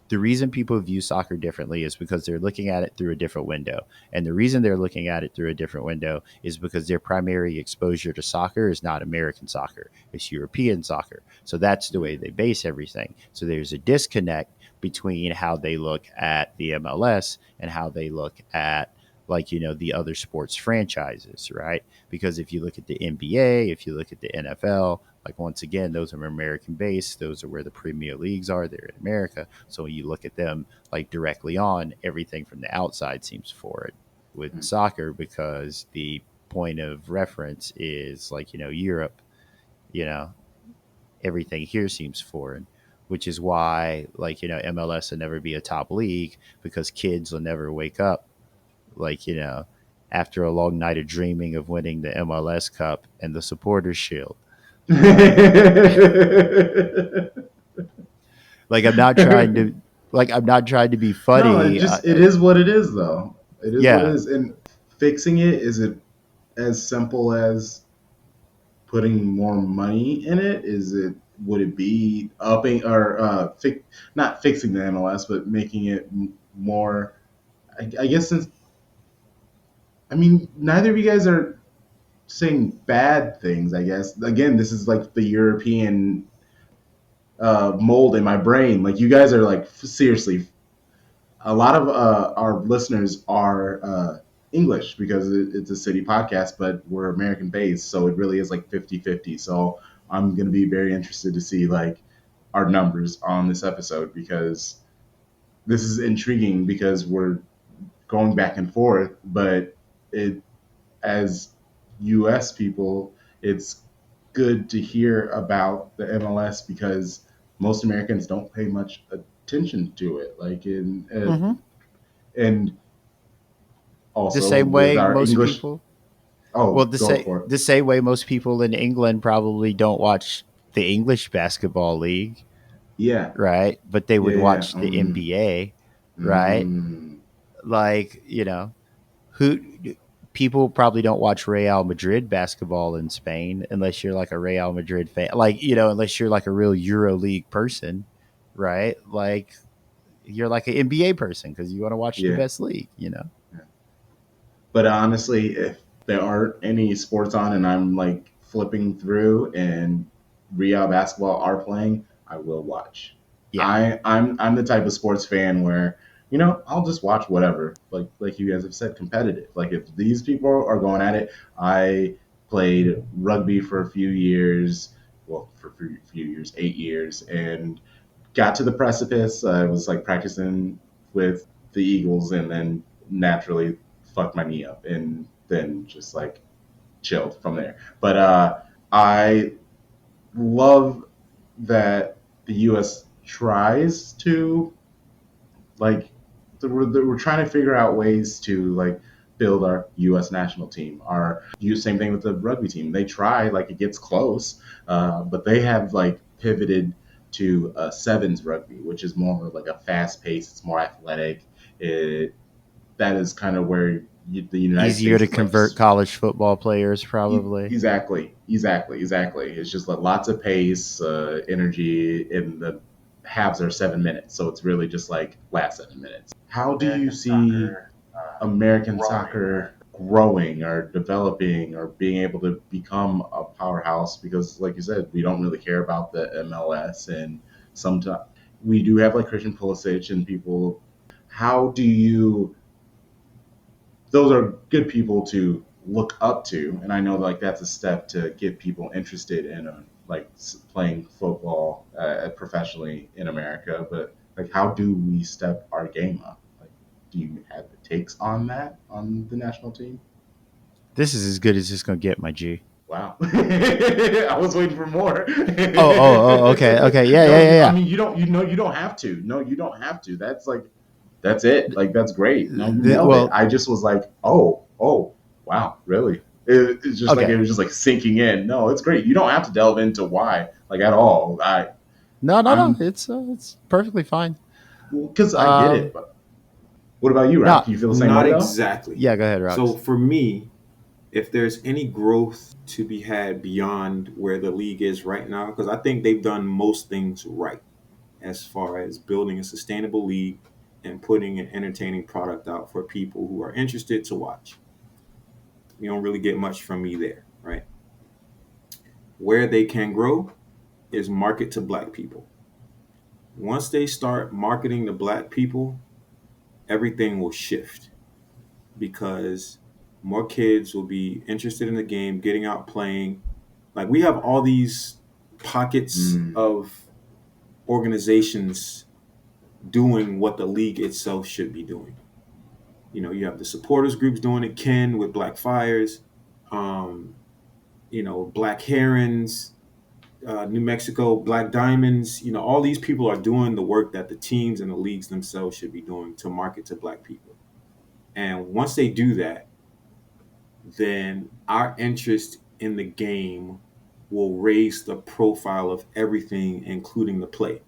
the reason people view soccer differently is because they're looking at it through a different window. And the reason they're looking at it through a different window is because their primary exposure to soccer is not American soccer, it's European soccer. So that's the way they base everything. So there's a disconnect between how they look at the MLS and how they look at the other sports franchises, right? Because if you look at the NBA, if you look at the NFL, once again, those are American based. Those are where the Premier Leagues are. They're in America. So when you look at them directly on, everything from the outside seems foreign with soccer because the point of reference is Europe. You know, everything here seems foreign, which is why MLS will never be a top league because kids will never wake up after a long night of dreaming of winning the MLS Cup and the Supporters Shield. Right. I'm not trying to be No, it funny. just it is what it is though. It is what it Yeah. is. And fixing it, is it as simple as putting more money in it? Is it would it be upping or not fixing the MLS, but making it more? I guess since I mean neither of you guys are saying bad things. I guess again, this is like the European mold in my brain. Like you guys are like seriously. A lot of our listeners are English because it's a city podcast, but we're American based, so it really is like 50-50. So I'm going to be very interested to see our numbers on this episode because this is intriguing because we're going back and forth, but it as US people, it's good to hear about the MLS because most Americans don't pay much attention to it. Hmm. And The also same with way our most English. people. Oh, Well, go for it. the same way most people in England probably don't watch the English basketball league, Yeah, right? But they yeah, would yeah. watch the NBA, right? Mm. Like you know, who people probably don't watch Real Madrid basketball in Spain unless you're like a Real Madrid fan, unless you're like a real EuroLeague person, right? Like you're like an NBA person because you want to watch the Yeah. best league. But honestly, if there aren't any sports on and I'm like flipping through and Real basketball are playing, I will watch. Yeah, I'm the type of sports fan where I'll just watch whatever. Like you guys have said, competitive. Like if these people are going at it, I played rugby for a few years. Well, for a few years, 8 years, and got to the precipice. I was like practicing with the Eagles, and then naturally fucked my knee up, and then just like chilled from there. But I love that the U.S. tries to like we're trying to figure out ways to build our U.S. national team. Our same thing with the rugby team. They try it gets close, but they have pivoted to sevens rugby, which is more like a fast pace. It's more athletic. That is kind of where the United easier States to is convert college football players, probably. exactly. It's just lots of pace, energy, and the halves are 7 minutes, so it's really just last 7 minutes. How do you see American soccer growing or developing or being able to become a powerhouse? Because, like you said, we don't really care about the MLS, and sometimes we do have Christian Pulisic and people. How do you those are good people to look up to, and I know that's a step to get people interested in playing football professionally in America. But how do we step our game up? Do you have takes on that on the national team? This is as good as it's gonna get, my G. Wow, I was waiting for more. Okay, okay, yeah, No, yeah, yeah, I yeah. mean you don't have to. No, you don't have to. That's it. That's great. No, you nailed it. Well, I just was oh, wow, really? It's just like it Okay. was just like sinking in. No, it's great. You don't have to delve into why like at all. No, no, no. I'm It's perfectly fine. because I get it. Um, But what about you, Rap? no, Do you feel the same Not way though? exactly. yeah. Go ahead, So Rox. for me, if there's any growth to be had beyond where the league is right now, because I think they've done most things right as far as building a sustainable league and putting an entertaining product out for people who are interested to watch. You don't really get much from me there, right? Where they can grow is market to black people. Once they start marketing to black people, everything will shift because more kids will be interested in the game, getting out playing. Like we have all these pockets Mm. of organizations doing what the league itself should be doing. You have the supporters groups doing it, Ken with Black Fires, um, Black Herons, New Mexico, Black Diamonds. All these people are doing the work that the teams and the leagues themselves should be doing to market to black people. And once they do that, then our interest in the game will raise the profile of everything, including the play.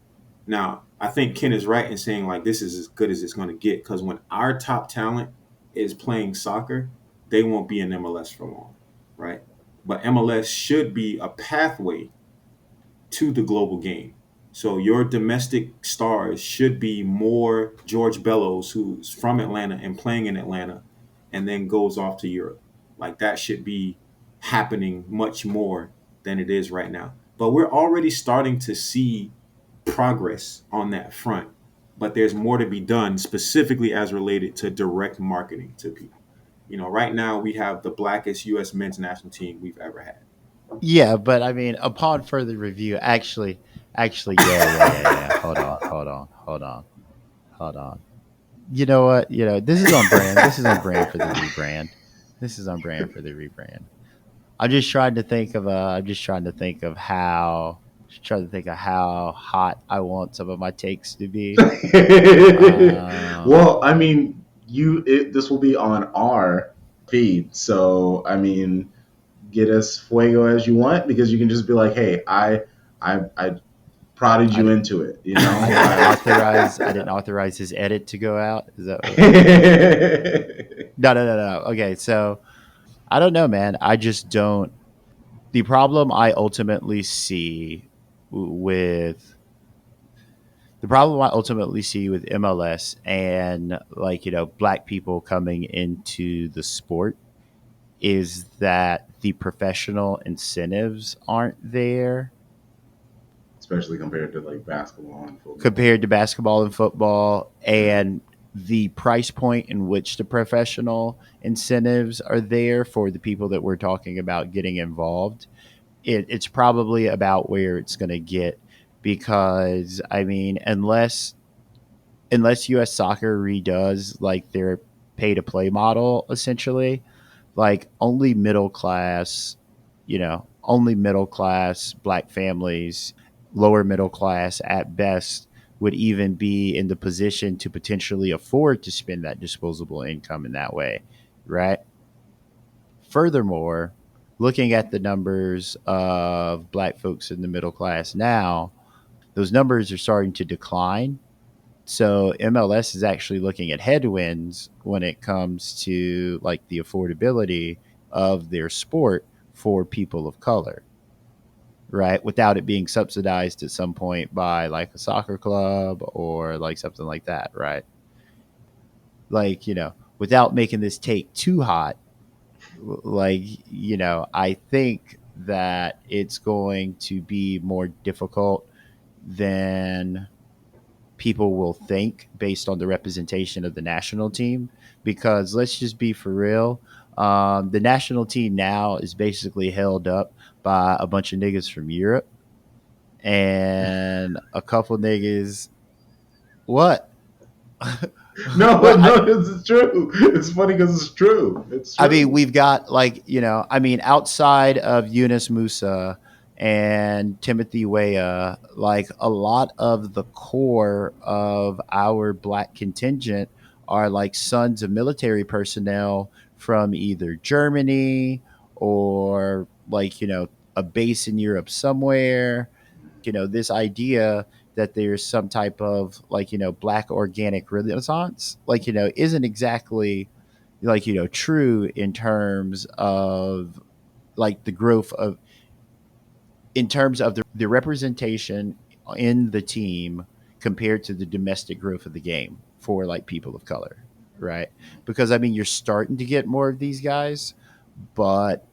Now, I think Ken is right in saying like this is as good as it's going to get because when our top talent is playing soccer, they won't be in MLS for long, right? But MLS should be a pathway to the global game. So your domestic stars should be more George Bellows, who's from Atlanta and playing in Atlanta, and then goes off to Europe. Like that should be happening much more than it is right now. But we're already starting to see progress on that front. But there's more to be done, specifically as related to direct marketing to people. Right now we have the blackest U.S. men's national team we've ever had. Yeah, but I mean, upon further review, actually, yeah. Hold on. You know what? This is on brand. This is on brand for the rebrand. This is on brand for the rebrand. I'm just trying to think of. I'm just trying to think of how. Just trying to think of how hot I want some of my takes to be. Well, I Um, mean, this will be on our feed, so I mean, get as fuego as you want because you can just be like, hey, I prodded I you didn't. into it, I didn't authorize. I didn't authorize his edit to go out. Is that what? No, no, no, no. Okay, so I don't know, man. I just don't. The problem I ultimately see with the problem I ultimately see with MLS and like black people coming into the sport is that the professional incentives aren't there Especially compared to like basketball and football. compared to basketball and football, and the price point in which the professional incentives are there for the people that we're talking about getting involved. It's probably about where it's going to get because I mean, unless US soccer redoes like their pay to play model, essentially, like only middle class black families, lower middle class at best, would even be in the position to potentially afford to spend that disposable income in that way, right? Furthermore, looking at the numbers of black folks in the middle class now, those numbers are starting to decline. So MLS is actually looking at headwinds when it comes to like the affordability of their sport for people of color, right? Without it being subsidized at some point by like a soccer club or like something like that, right? Like, without making this take too hot, like, I think that it's going to be more difficult than people will think based on the representation of the national team. Because let's just be for real, the national team now is basically held up by a bunch of niggas from Europe and a couple niggas. What? No, Well, no, it's true. It's funny because it's true. It's I mean, true. we've got like, I mean, outside of Yunus Musa and Timothy Weah, like a lot of the core of our black contingent are like sons of military personnel from either Germany or like, a base in Europe somewhere. This idea that there's some type of like, black organic renaissance, like, isn't exactly like, true in terms of like the growth of, in terms of the representation in the team compared to the domestic growth of the game for like people of color, right? Because I mean, you're starting to get more of these guys, but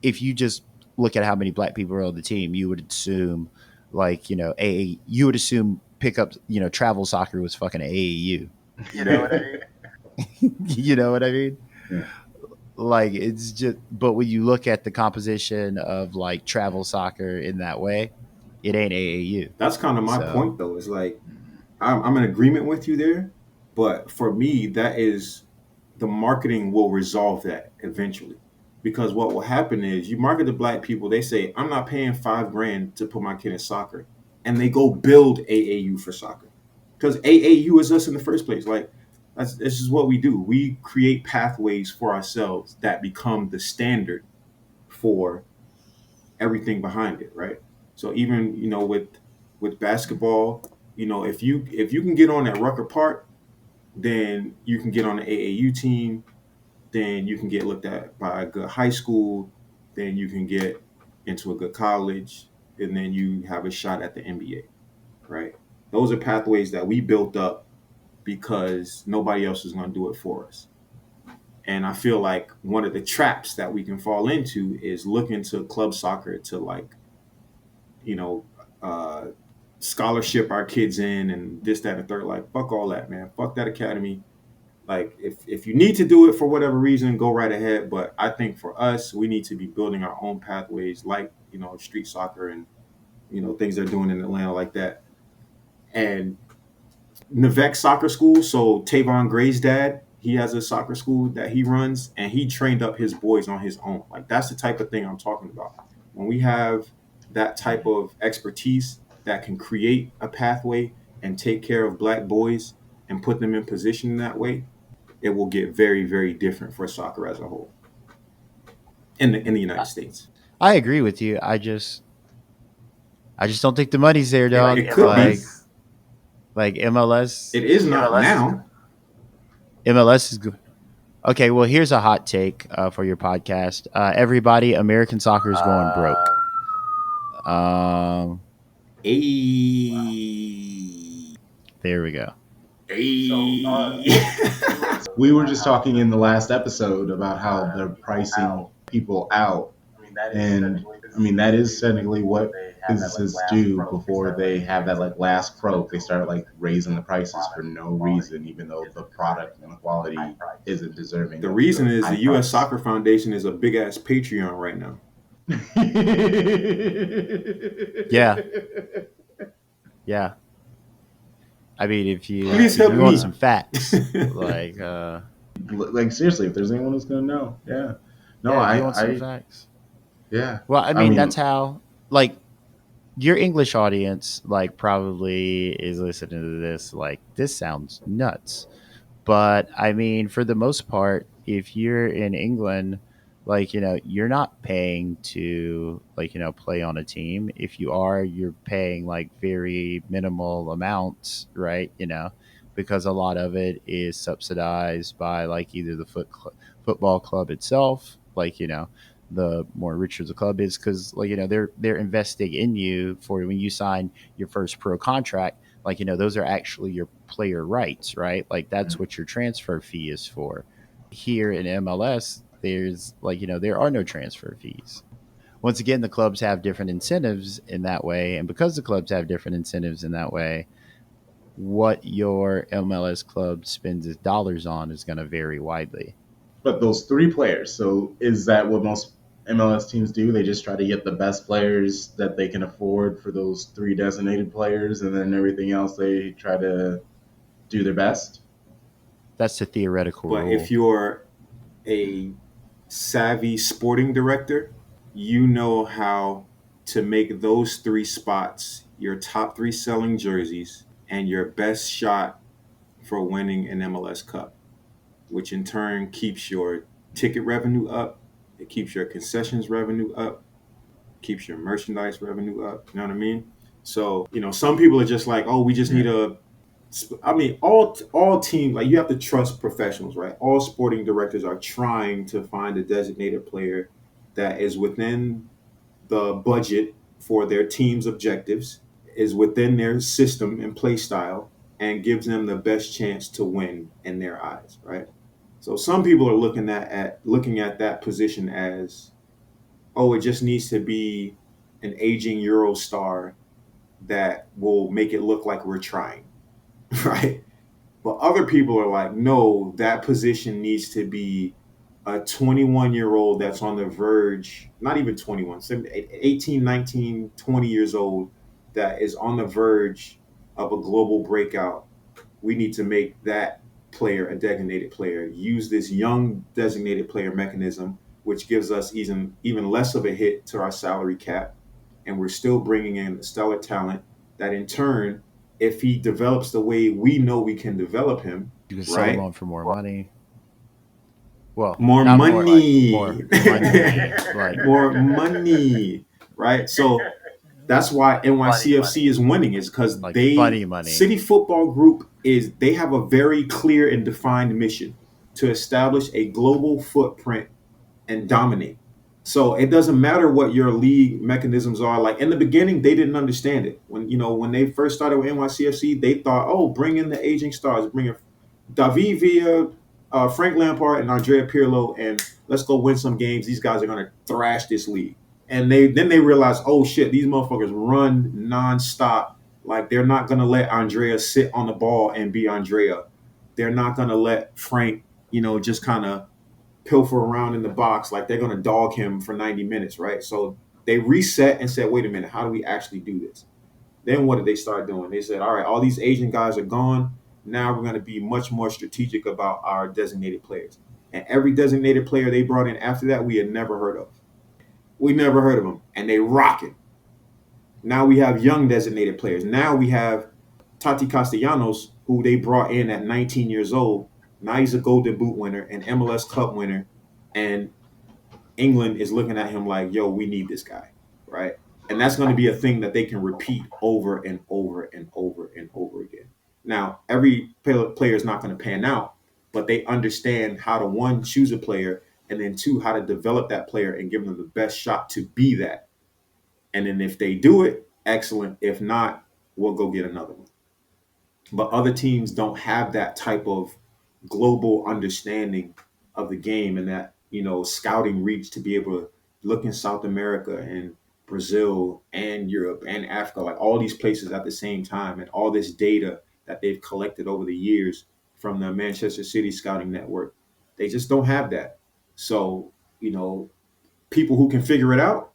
if you just look at how many black people are on the team, you would assume like, you would assume pickup, travel soccer was fucking AAU. You know what I mean? You know what I mean? Yeah. Like it's just, but when you look at the composition of like travel soccer in that way, it ain't AAU. That's kind of my So point, though. It's like I'm in agreement with you there, but for me, that is the marketing will resolve that eventually. Because what will happen is you market to black people, they say, I'm not paying $5,000 to put my kid in soccer. And they go build AAU for soccer. Because AAU is us in the first place. Like, this is what we do. We create pathways for ourselves that become the standard for everything behind it, right? So even, with basketball, if you can get on at Rucker Park, then you can get on the AAU team, then you can get looked at by a good high school, then you can get into a good college, and then you have a shot at the NBA, right? Those are pathways that we built up because nobody else is going to do it for us. And I feel like one of the traps that we can fall into is looking to club soccer to like, you know, uh, scholarship our kids in and this, that, and the third. Like, fuck all that, man. Fuck that academy. Like, if you need to do it for whatever reason, go right ahead. But I think for us, we need to be building our own pathways, like street soccer and things they're doing in Atlanta like that. And Nivek Soccer School. So Tavon Gray's dad, he has a soccer school that he runs, and he trained up his boys on his own. Like that's the type of thing I'm talking about. When we have that type of expertise that can create a pathway and take care of black boys and put them in position in that way, it will get very, very different for soccer as a whole in the United States. I agree with you. I just don't think the money's there, It, dog. it could be. Like MLS, It is not now. MLS is good. Okay, well, here's a hot take for your podcast. Everybody, American soccer is going broke. Ayy. There we go. Ayy. We were just talking in the last episode about how they're pricing people out. And I mean, that is technically what businesses do before they have that like last croak. They start like raising the prices for no reason, even though the product and the quality isn't deserving. The of reason is high the U.S. price. Soccer Foundation is a big ass Patreon right now. Yeah. Yeah. I mean, if you Please if help you want me. some facts, like Like seriously, if there's anyone who's gonna know, yeah, no, yeah, if you want some I, facts. yeah. Well, I I mean, mean, that's how like your English audience like probably is listening to this like this sounds nuts. But I mean, for the most part, if you're in England, like, you're not paying to, like, play on a team. If you are, you're paying like very minimal amounts, right? Because a lot of it is subsidized by like either the football club itself, like, the more richer the club is, because like they're investing in you for when you sign your first pro contract, like those are actually your player rights, right? Like that's what your transfer fee is for. Here in MLS, there's like there are no transfer fees. Once again, the clubs have different incentives in that way, and because the clubs have different incentives in that way, what your MLS club spends its dollars on is going to vary widely. but those three players. So is that what most MLS teams do? They just try to get the best players that they can afford for those three designated players, and then everything else they try to do their best. That's the theoretical But if rule. you're a savvy sporting director, you know how to make those three spots your top three selling jerseys and your best shot for winning an MLS Cup, which in turn keeps your ticket revenue up It keeps your concessions revenue up, keeps your merchandise revenue up. You know what I mean? So, some people are just like, oh, we just need a. I mean, all teams, like, you have to trust professionals, right? All sporting directors are trying to find a designated player that is within the budget for their team's objectives, is within their system and play style, and gives them the best chance to win in their eyes, right? So some people are looking at that position as, oh, it just needs to be an aging Euro star that will make it look like we're trying, right? But other people are like, no, that position needs to be a 21-year-old that's on the verge, not even 21, 18, 19, 20 years old, that is on the verge of a global breakout. We need to make that player a designated player. Use this young designated player mechanism, which gives us even less of a hit to our salary cap, and we're still bringing in stellar talent that, in turn, if he develops the way we know we can develop him, You can sell them right? on for more money. Well, More not more like more money, money. Like more money, right? So that's why NYCFC is winning, is because funny money. City Football Group they have a very clear and defined mission to establish a global footprint and dominate. So it doesn't matter what your league mechanisms are. Like, in the beginning, they didn't understand it. When they first started with NYCFC, they thought, oh, bring in the aging stars, bring in David Villa, Frank Lampard, and Andrea Pirlo, and let's go win some games. These guys are gonna thrash this league. And they realized, oh shit, these motherfuckers run nonstop. Like, they're not gonna let Andrea sit on the ball and be Andrea. They're not gonna let Frank, just kind of pilfer around in the box. Like, they're going to dog him for 90 minutes, right? So they reset and said, wait a minute, how do we actually do this? Then what did they start doing? They said, all right, all these Asian guys are gone. Now we're going to be much more strategic about our designated players. And every designated player they brought in after that, we had never heard of. We never heard of them. And they rocking. Now we have young designated players. Now we have Tati Castellanos, who they brought in at 19 years old. Now he's a Golden Boot winner, an MLS Cup winner, and England is looking at him like, yo, we need this guy, right? And that's going to be a thing that they can repeat over and over and over and over again. Now, every player is not going to pan out, but they understand how to, one, choose a player, and then two, how to develop that player and give them the best shot to be that. And then if they do it, excellent. If not, we'll go get another one. But other teams don't have that type of global understanding of the game, and that, scouting reach to be able to look in South America and Brazil and Europe and Africa, like all these places at the same time, and all this data that they've collected over the years from the Manchester City scouting network. They just don't have that. So, people who can figure it out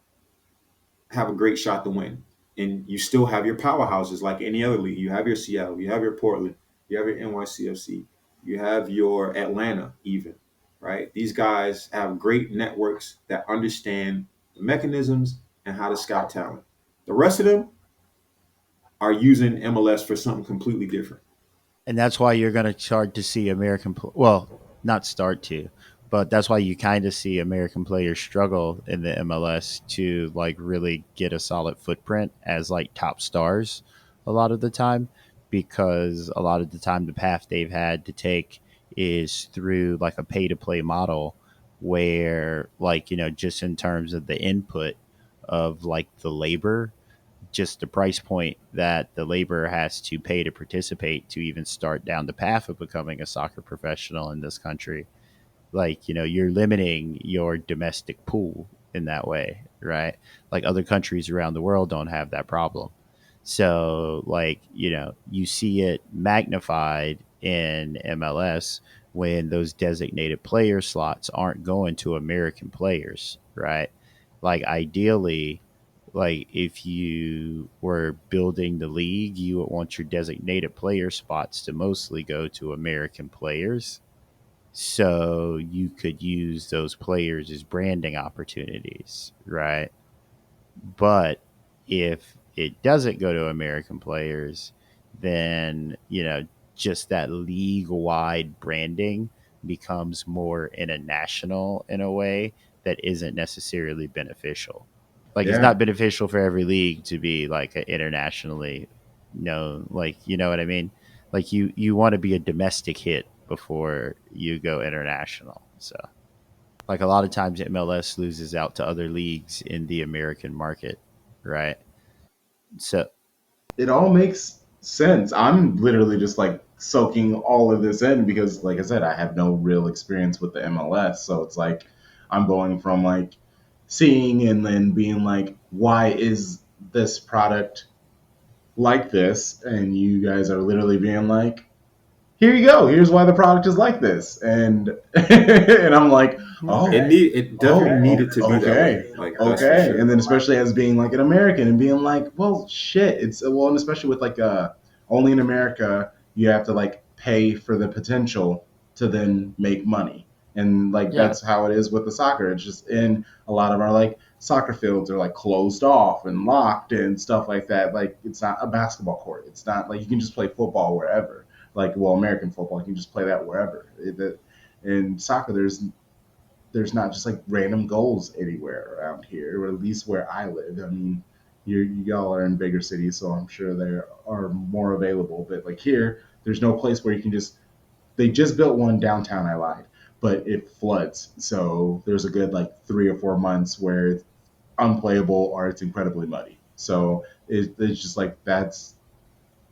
have a great shot to win. And you still have your powerhouses like any other league. You have your Seattle, you have your Portland, you have your NYCFC, you have your Atlanta, even, right? These guys have great networks that understand the mechanisms and how to scout talent. The rest of them are using MLS for something completely different. And that's why you're going to start to see well, not start to, but that's why you kind of see American players struggle in the MLS to like really get a solid footprint as like top stars a lot of the time, because a lot of the time the path they've had to take is through like a pay to play model where, like, just in terms of the input of like the labor, just the price point that the laborer has to pay to participate to even start down the path of becoming a soccer professional in this country. Like, you're limiting your domestic pool in that way, right? Like, other countries around the world don't have that problem. So, like, you see it magnified in MLS when those designated player slots aren't going to American players, right? Like, ideally, like if you were building the league, you would want your designated player spots to mostly go to American players, so you could use those players as branding opportunities, right? But if it doesn't go to American players, then, just that league wide branding becomes more international in a way that isn't necessarily beneficial. Like it's Yeah. not beneficial for every league to be like internationally known. Like you know what I mean? Like you want to be a domestic hit before you go international. So like a lot of times MLS loses out to other leagues in the American market, right? So It all makes sense. I'm literally just like soaking all of this in because, like I said, I have no real experience with the MLS. So it's like I'm going from like seeing and then being like, why is this product like this? And you guys are literally being like, here you go. Here's why the product is like this. And and I'm like, oh, It definitely needed to be that way. okay, Like that's for okay. sure. And then especially as being like an American and being like, well, shit. It's well, and especially with like only in America you have to like pay for the potential to then make money. And like yeah, that's how it is with the soccer. It's just in a lot of our like soccer fields are like closed off and locked and stuff like that. Like it's not a basketball court. It's not like you can just play football wherever. Like well, American football, you can just play that wherever. In soccer, there's not just like random goals anywhere around here, or at least where I live. I mean, y'all are in bigger cities, so I'm sure there are more available. But like here, there's no place where you can just. They just built one downtown. I lied, but it floods, so there's a good like 3 or 4 months where it's unplayable or it's incredibly muddy. So it's just like that's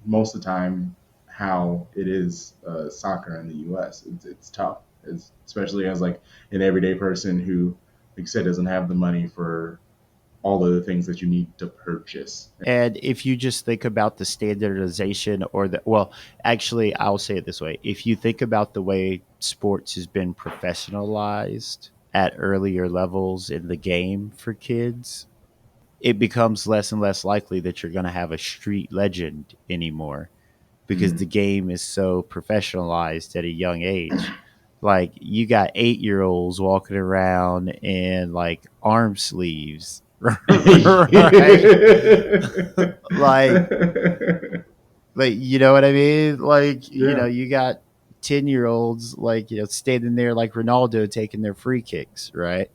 most of the time how it is soccer in the U.S. It's tough, especially as like an everyday person who, like you said, doesn't have the money for all of the things that you need to purchase. and if you just think about the standardization or the well, actually, I'll say it this way: if you think about the way sports has been professionalized at earlier levels in the game for kids, it becomes less and less likely that you're going to have a street legend anymore because the Mm. game is so professionalized at a young age. Like you got 8-year-olds walking around in like arm sleeves, right? like, like you know what I mean? Like Yeah. you got 10-year-olds like standing there like Ronaldo taking their free kicks, right?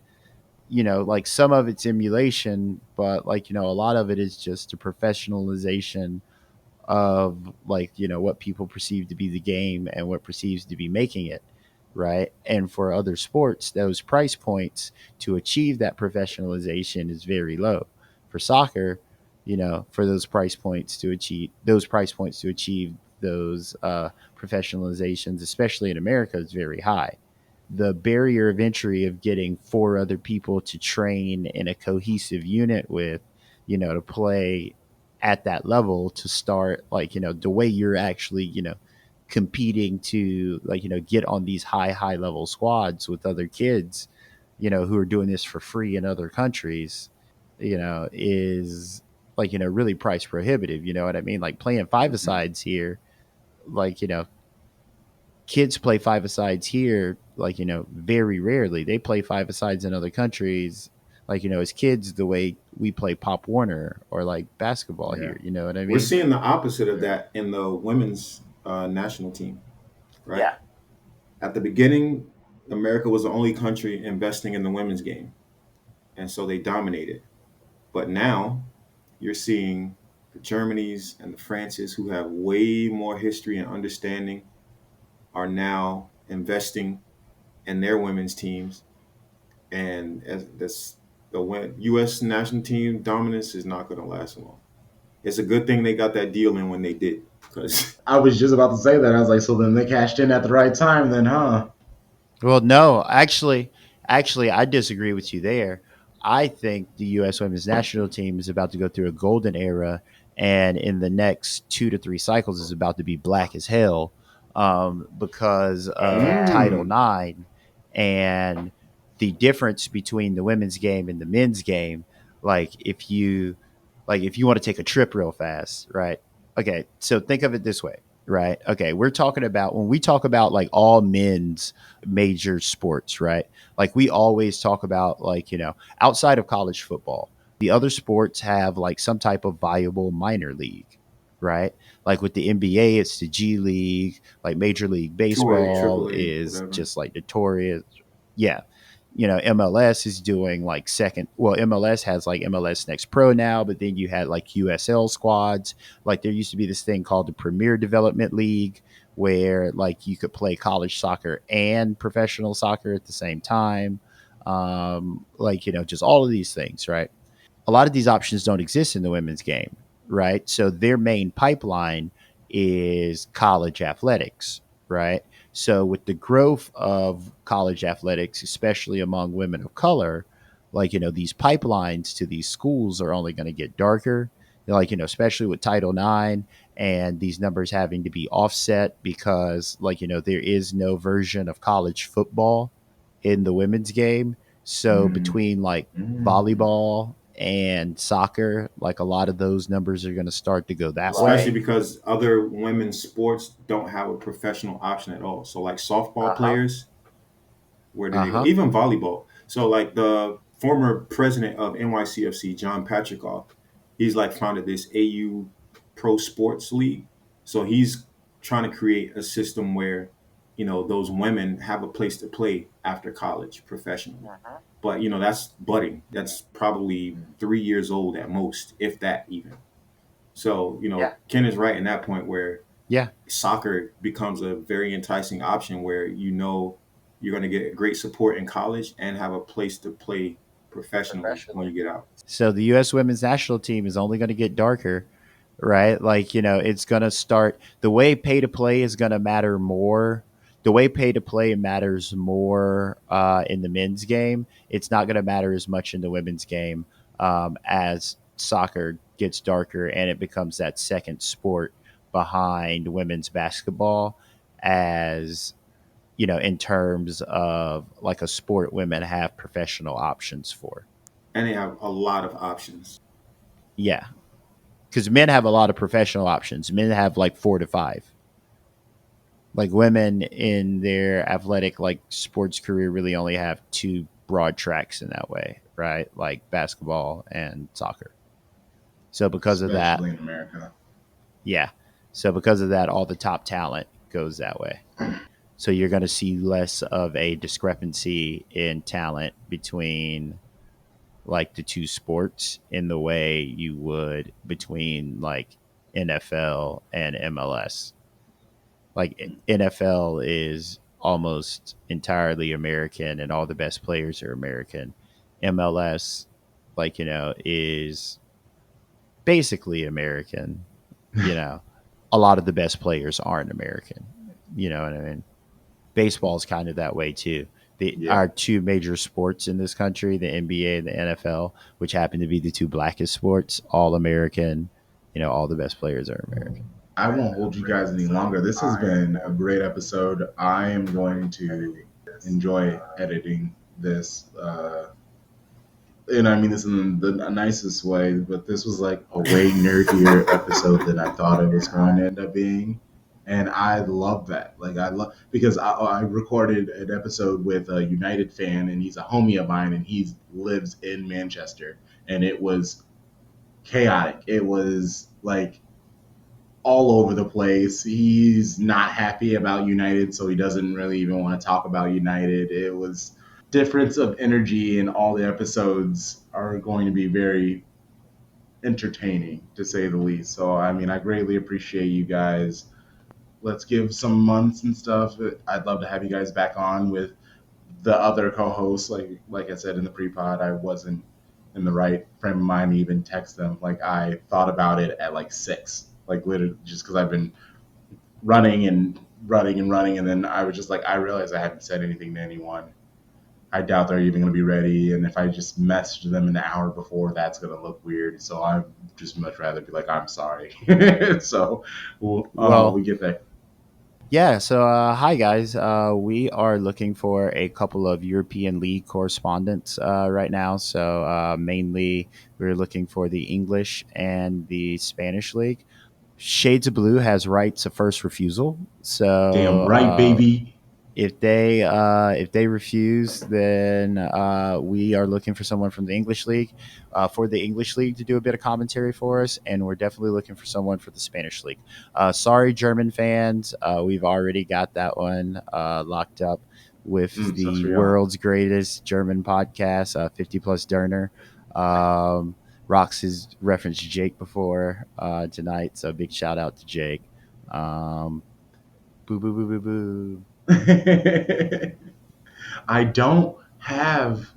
Like some of it's emulation, but like a lot of it is just a professionalization of like what people perceive to be the game and what perceives to be making it, right? And for other sports, those price points to achieve that professionalization is very low. For soccer, for those price points to achieve those professionalizations, especially in America, is very high. The barrier of entry of getting 4 other people to train in a cohesive unit with, to play at that level to start, like, the way you're actually, competing to, like, get on these high level squads with other kids, who are doing this for free in other countries, is like, really price prohibitive. You know what I mean? Like playing five-a-sides here, like, kids play five-a-sides here, like, very rarely. They play five-a-sides in other countries, like, as kids, the way we play Pop Warner or like basketball Yeah. here. You know what I We're mean? seeing the opposite of Yeah. that in the women's national team, right? Yeah. At the beginning, America was the only country investing in the women's game, and so they dominated. But now you're seeing the Germanys and the Frances, who have way more history and understanding, are now investing in their women's teams, and as this U.S. national team dominance is not going to last long. It's a good thing they got that deal in when they did, because I was just about to say that. I was like, so then they cashed in at the right time, then, huh? Well, no, actually, I disagree with you there. I think the U.S. Women's National Team is about to go through a golden era, and in the next 2 to 3 cycles is about to be black as hell, because of yeah, Title Mm. IX and the difference between the women's game and the men's game. Like if you want to take a trip real fast, right? Okay, so think of it this way, right? Okay, we're talking about when we talk about like all men's major sports, right? Like we always talk about like, outside of college football, the other sports have like some type of viable minor league, right? Like with the NBA, it's the G League, like Major League two A, Baseball triple A, is whatever. just like notorious. Yeah. MLS is doing like second. Well, MLS has like MLS Next Pro now, but then you had like USL squads. Like there used to be this thing called the Premier Development League, where like you could play college soccer and professional soccer at the same time. Like just all of these things, right? A lot of these options don't exist in the women's game, right? So their main pipeline is college athletics, right? So with the growth of college athletics, especially among women of color, like these pipelines to these schools are only going to get darker. Like especially with Title IX and these numbers having to be offset because there is no version of college football in the women's game. So Mm, between like mm. volleyball and soccer, like a lot of those numbers are going to start to go that Especially way. because other women's sports don't have a professional option at all. So like softball Uh huh. players, where do Uh they go? huh. Even volleyball. So like the former president of NYCFC, John Patrickoff, he's like founded this AU Pro Sports League. So he's trying to create a system where, those women have a place to play after college professionally. But that's budding. That's probably 3 years old at most, if that even. So, Yeah. Ken is right in that point where Yeah. soccer becomes a very enticing option where you're going to get great support in college and have a place to play professionally when you get out. So the U.S. women's national team is only going to get darker, right? Like, it's going to start the way pay to play is going to matter more. The way pay to play matters more in the men's game. It's not going to matter as much in the women's game as soccer gets darker and it becomes that second sport behind women's basketball as in terms of like a sport women have professional options for. And they have a lot of options. Yeah, because men have a lot of professional options. Men have like 4 to 5. Like women in their athletic like sports career really only have two broad tracks in that way, right? Like basketball and soccer. So because of that, Especially in America. yeah. So because of that, all the top talent goes that way. So you're going to see less of a discrepancy in talent between like the two sports in the way you would between like NFL and MLS. Like NFL is almost entirely American and all the best players are American. MLS, like, is basically American. You know, a lot of the best players aren't American. You know what I mean? Baseball is kind of that way too. Yeah. Our two major sports in this country, the NBA and the NFL, which happen to be the two blackest sports, all American. All the best players are American. I won't hold you guys any longer. This has been a great episode. I am going to enjoy editing this. And I mean this in the nicest way, but this was like a way nerdier episode than I thought it was going to end up being. And I love that. Like, I love because I recorded an episode with a United fan, and he's a homie of mine, and he lives in Manchester. And it was chaotic. It was like all over the place. He's not happy about United, so he doesn't really even want to talk about United. It was difference of energy, and all the episodes are going to be very entertaining to say the least. So I mean, I greatly appreciate you guys. Let's give some months and stuff. I'd love to have you guys back on with the other co-hosts. Like I said in the pre-pod, I wasn't in the right frame of mind to even text them. Like I thought about it at like 6, like literally just because I've been running and running and running, and then I was just like, I realized I hadn't said anything to anyone. I doubt they're even going to be ready, and if I just messaged them an hour before, that's going to look weird. So I'd just much rather be like, I'm sorry. So Well, we get that. yeah. So, hi guys. We are looking for a couple of European League correspondents right now. So, mainly we're looking for the English and the Spanish League. Shades of Blue has rights of first refusal. Damn So, right, baby. if they refuse, then we are looking for someone from the English League, for the English League to do a bit of commentary for us, and we're definitely looking for someone for the Spanish League. Sorry, German fans, we've already got that one locked up. with Sus the real. world's greatest German podcast, 50 Plus Derner. Rox has referenced Jake before tonight, so big shout out to Jake. Boo, boo, boo, boo, boo. I don't have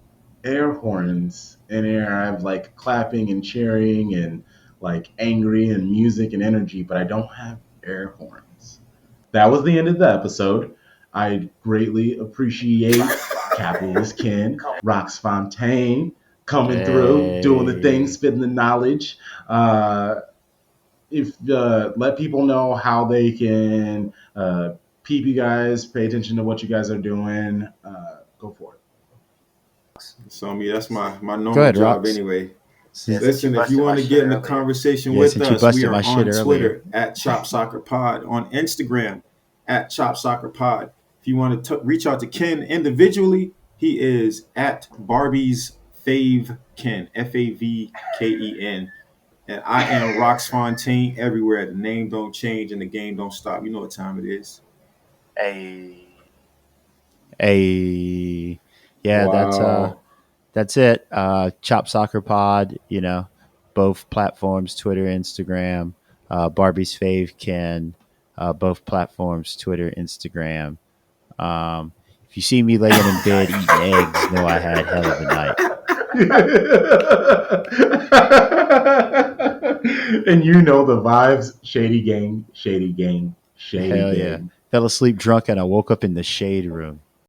air horns in here. I have like clapping and cheering and like angry and music and energy, but I don't have air horns. That was the end of the episode. I greatly appreciate Capitalist Ken, Rox Fontaine coming through, doing the thing, Hey. spitting the knowledge. If Let people know how they can peep you guys, pay attention to what you guys are doing. Go for it. So I mean, that's my Go normal ahead, job Rox. anyway. Since, Listen, if you want to get in the conversation yeah, with since you us, we busted are my shit on earlier. Twitter at Chop Soccer Pod, on Instagram at Chop Soccer Pod. If you want to reach out to Ken individually, he is at Barbie's Fave Ken, Favken. And I am Rox Fontaine everywhere. The name don't change and the game don't stop. You know what time it is. Hey, yeah, Wow. that's it. Chop Soccer Pod, both platforms, Twitter, Instagram. Barbie's Fave Ken, both platforms, Twitter, Instagram. If you see me laying in bed eating eggs, know I had hell of a night. And you know the vibes. Shady gang, shady gang, shady Hell yeah. gang. Fell asleep drunk and I woke up in the shade room.